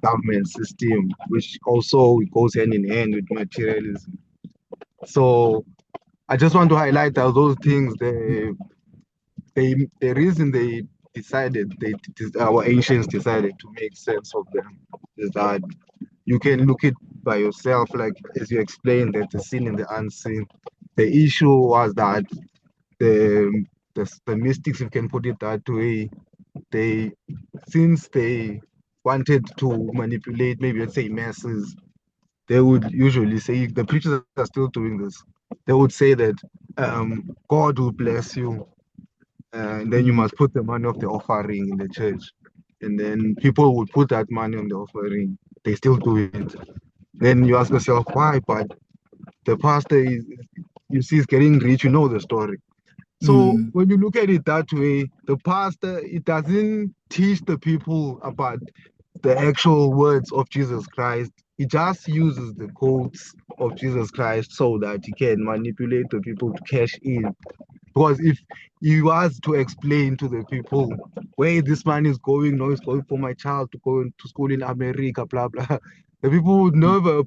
government system, which also goes hand in hand with materialism. So I just want to highlight that those things, the reason they decided, our ancients decided to make sense of them, is that you can look it by yourself, like as you explained, that the seen and the unseen. The issue was that the mystics, if you can put it that way, since they wanted to manipulate, maybe let's say masses, they would usually say, the preachers are still doing this, they would say that God will bless you, and then you must put the money of the offering in the church. And then people would put that money on the offering. They still do it. Then you ask yourself, why? But the pastor is getting rich, you know the story. So when you look at it that way, the pastor, it doesn't teach the people about the actual words of Jesus Christ. He just uses the quotes of Jesus Christ so that he can manipulate the people to cash in. Because if he was to explain to the people where this money is going, no, it's going for my child to go to school in America, blah, blah, the people would never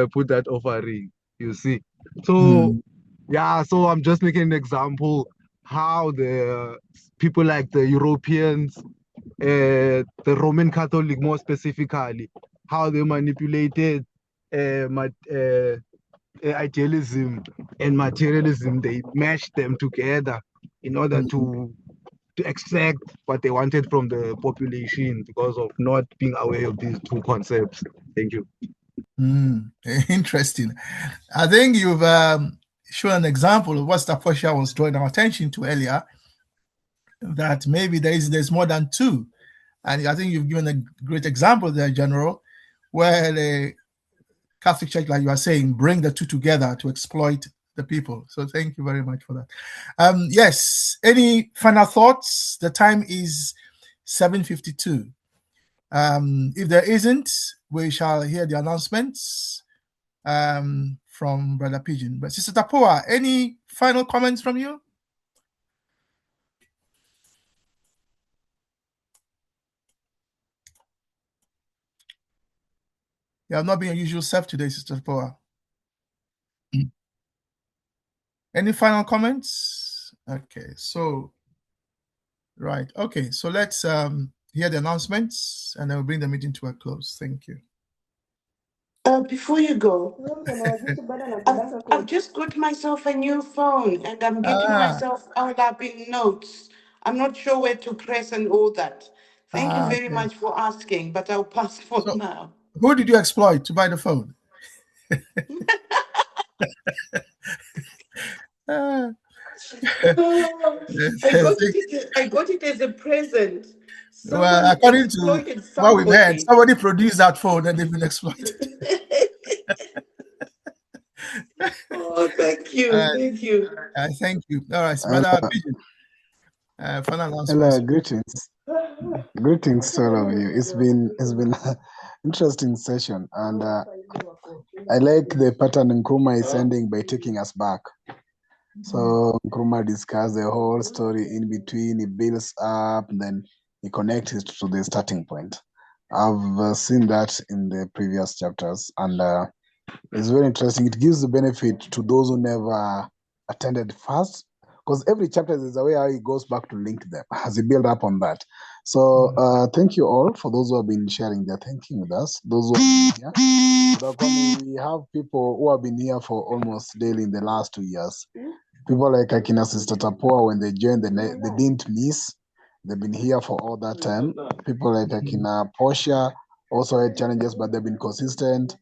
put that offering, you see. So, yeah, so I'm just making an example how the people like the Europeans, the Roman Catholic more specifically, how they manipulated idealism and materialism. They mashed them together in order to extract what they wanted from the population because of not being aware of these two concepts. Thank you. Interesting. I think you've shown an example of what Staposha was drawing our attention to earlier, that maybe there's more than two. And I think you've given a great example there, General, where the Catholic Church, like you are saying, bring the two together to exploit the people. So thank you very much for that. Yes, any final thoughts? The time is 7:52. If there isn't, we shall hear the announcements from Brother Pigeon. But Sister Tapua, any final comments from you? You have not been your usual self today, Sister Tapua. Any final comments? Okay, so right. Okay, so let's hear the announcements and then we'll bring the meeting to a close. Thank you. Before you go, I've just got myself a new phone and I'm getting myself all up in notes. I'm not sure where to press and all that. Thank you very much for asking, but I'll pass for now. Who did you exploit to buy the phone? I got it as a present. Well, according to what we've heard, somebody produced that phone and they've been exploited. Oh, thank you. Thank you. Thank you. All right, Brother Pigeon. Final announcements. Hello, greetings. Greetings to all of you. It's been an interesting session, and I like the pattern Nkrumah is ending by taking us back. So Nkrumah discussed the whole story in between. He builds up, then he connects it to the starting point. I've seen that in the previous chapters, and it's very interesting. It gives the benefit to those who never attended first, because every chapter is a way how he goes back to link them as he build up on that. So thank you all for those who have been sharing their thinking with us. Those who have been here. We have people who have been here for almost daily in the last 2 years. People like Akina Sister Tapua, when they joined, they didn't miss. They've been here for all that time. People like Akina Portia also had challenges, but they've been consistent.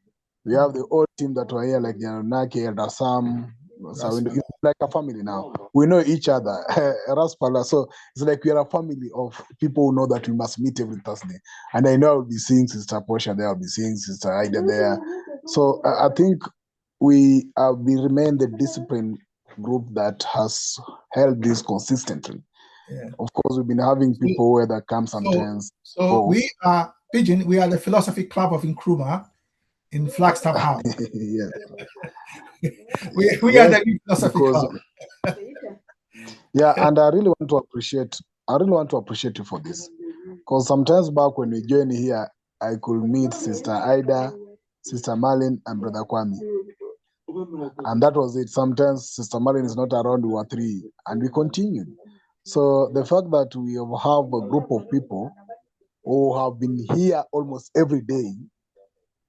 We have the old team that were here, like Janunaki, Elder Sam. So it's like a family now. We know each other. Raspala. So it's like we are a family of people who know that we must meet every Thursday. And I know I'll be seeing Sister Portia there, I'll be seeing Sister Ida there. So I think we remain the disciplined group that has held this consistently. Yeah. Of course, we've been having people where that come sometimes. So we are Pigeon. We are the Philosophy Club of Nkrumah in Flagstaff House. Yes. we are the Philosophy Club. Yeah, and I really want to appreciate you for this, because sometimes back when we join here, I could meet Sister Ida, Sister Marlene, and Brother Kwame. And that was it. Sometimes Sister Marlene is not around, we were three, and we continued. So the fact that we have a group of people who have been here almost every day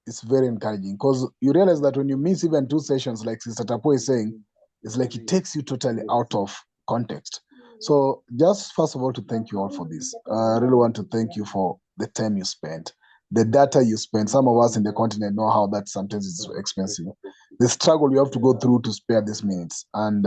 is very encouraging, because you realize that when you miss even 2 sessions, like Sister Tapo is saying, it's like it takes you totally out of context. So just first of all, to thank you all for this. I really want to thank you for the time you spent, the data you spent. Some of us in the continent know how that sometimes is expensive. The struggle you have to go through to spare these minutes. And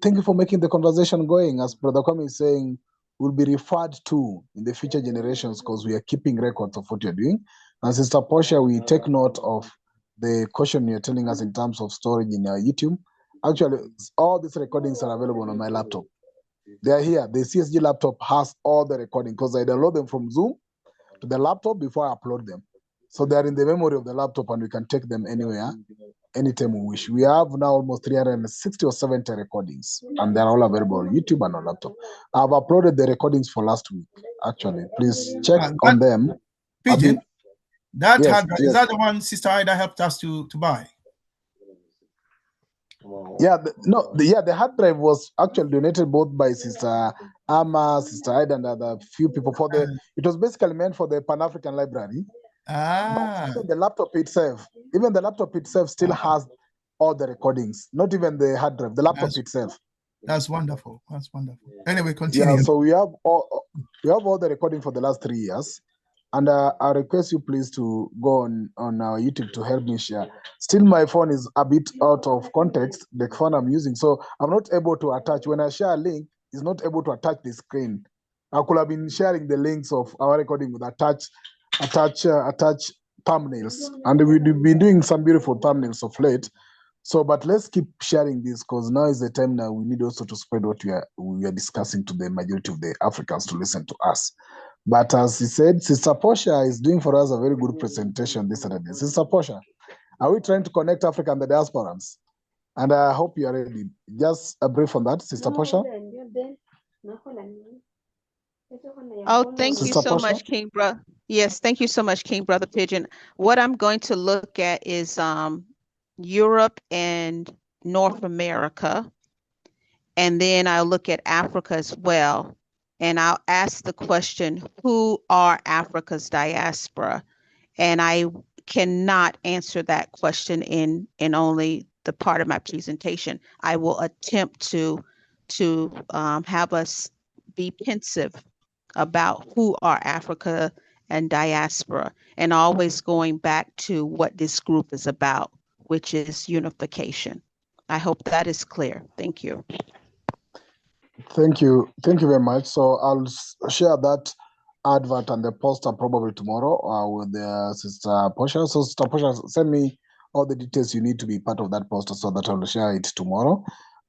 thank you for making the conversation going. As Brother Kwame is saying, will be referred to in the future generations, because we are keeping records of what you're doing. And Sister Portia, we take note of the caution you're telling us in terms of storage in our YouTube. Actually, all these recordings are available on my laptop. They are here. The CSG laptop has all the recording, because I download them from Zoom to the laptop before I upload them. So they are in the memory of the laptop, and we can take them anywhere, anytime we wish. We have now almost 360 or 70 recordings, and they're all available on YouTube and on laptop. I've uploaded the recordings for last week, actually. Please check on them. Pigeon, that yes, hard drive, is that the one Sister Ida helped us to buy? Yeah, the hard drive was actually donated both by Sister Ama, Sister Ida, and other few people for the. It was basically meant for the Pan-African Library. But even the laptop itself still has all the recordings, not even the hard drive, the laptop itself. That's wonderful. That's wonderful. Anyway, continue. Yeah, so we have all the recording for the last 3 years. And I request you please to go on our YouTube to help me share. Still, my phone is a bit out of context, the phone I'm using. So I'm not able to attach. When I share a link, it's not able to attach the screen. I could have been sharing the links of our recording with attach thumbnails. And we've been doing some beautiful thumbnails of late. So, but let's keep sharing this because now is the time now we need also to spread what we are discussing to the majority of the Africans to listen to us. But as he said, Sister Portia is doing for us a very good presentation this Saturday. Sister Portia, are we trying to connect Africa and the diasporans? And I hope you are ready. Just a brief on that, Sister Portia. Oh, thank you so much, King Brother. Yes, thank you so much, King Brother Pigeon. What I'm going to look at is Europe and North America. And then I'll look at Africa as well. And I'll ask the question, who are Africa's diaspora? And I cannot answer that question in only the part of my presentation. I will attempt to have us be pensive about who are Africa and diaspora, and always going back to what this group is about, which is unification. I hope that is clear. Thank you. Thank you very much. So I'll share that advert and the poster probably tomorrow with Sister Portia. So Sister Portia, send me all the details you need to be part of that poster so that I'll share it tomorrow.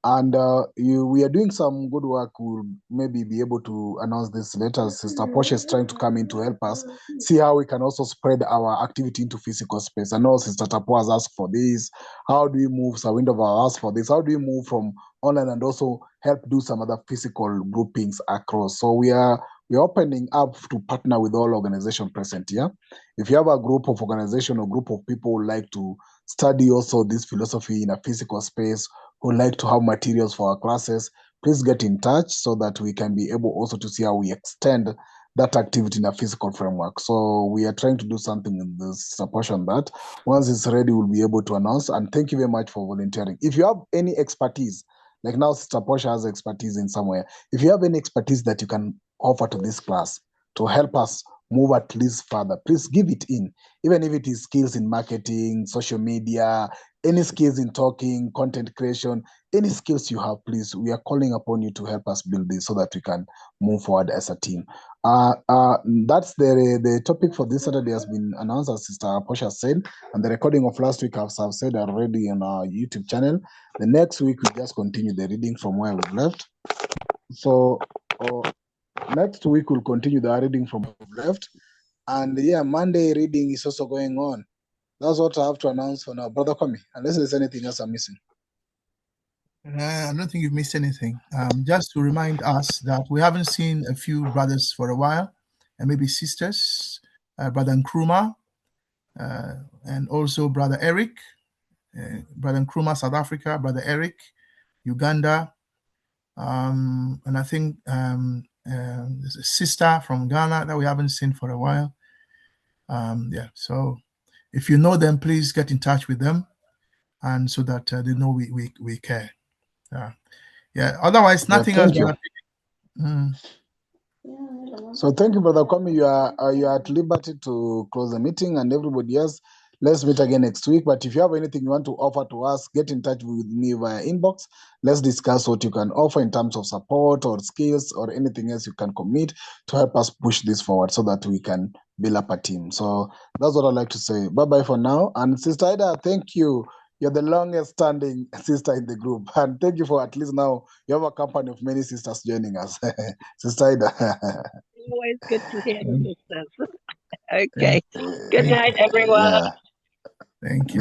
And we are doing some good work. We'll maybe be able to announce this later. Sister Portia is trying to come in to help us see how we can also spread our activity into physical space. I know Sister Tapo has asked for this. How do we move? Sawindover asked for this. How do we move from online and also help do some other physical groupings across? So we're opening up to partner with all organizations present here. If you have a group of organization or group of people who like to study also this philosophy in a physical space, who like to have materials for our classes, please get in touch so that we can be able also to see how we extend that activity in a physical framework. So we are trying to do something in this support on that. Once it's ready, we'll be able to announce. And thank you very much for volunteering. If you have any expertise, like now Sister Portia has expertise in somewhere, if you have any expertise that you can offer to this class to help us move at least further, please give it in. Even if it is skills in marketing, social media, any skills in talking, content creation, any skills you have, please, we are calling upon you to help us build this so that we can move forward as a team. That's the topic for this Saturday has been announced, as Sister Portia said, and the recording of last week I've said already on our YouTube channel. The next week we just continue the reading from where we've left. So next week we'll continue the reading from where we've left. And yeah, Monday reading is also going on. That's what I have to announce for now. Brother Kwame, unless there's anything else I'm missing. I don't think you've missed anything. Just to remind us that we haven't seen a few brothers for a while, and maybe sisters, Brother Nkrumah, and also Brother Eric, Brother Nkrumah, South Africa, Brother Eric, Uganda, and I think there's a sister from Ghana that we haven't seen for a while. Yeah, so if you know them, please get in touch with them, and so that they know we care. Yeah. Otherwise, nothing else. So thank you, Brother Kwame. You are at liberty to close the meeting, and everybody else, let's meet again next week. But if you have anything you want to offer to us, get in touch with me via inbox. Let's discuss what you can offer in terms of support or skills or anything else you can commit to help us push this forward so that we can build up a team. So that's what I'd like to say. Bye-bye for now. And Sister Ida, thank you. You're the longest standing sister in the group. And thank you for at least now you have a company of many sisters joining us. Sister Ida. Always good to hear the sisters. Okay. Good night, everyone. Yeah. Thank you.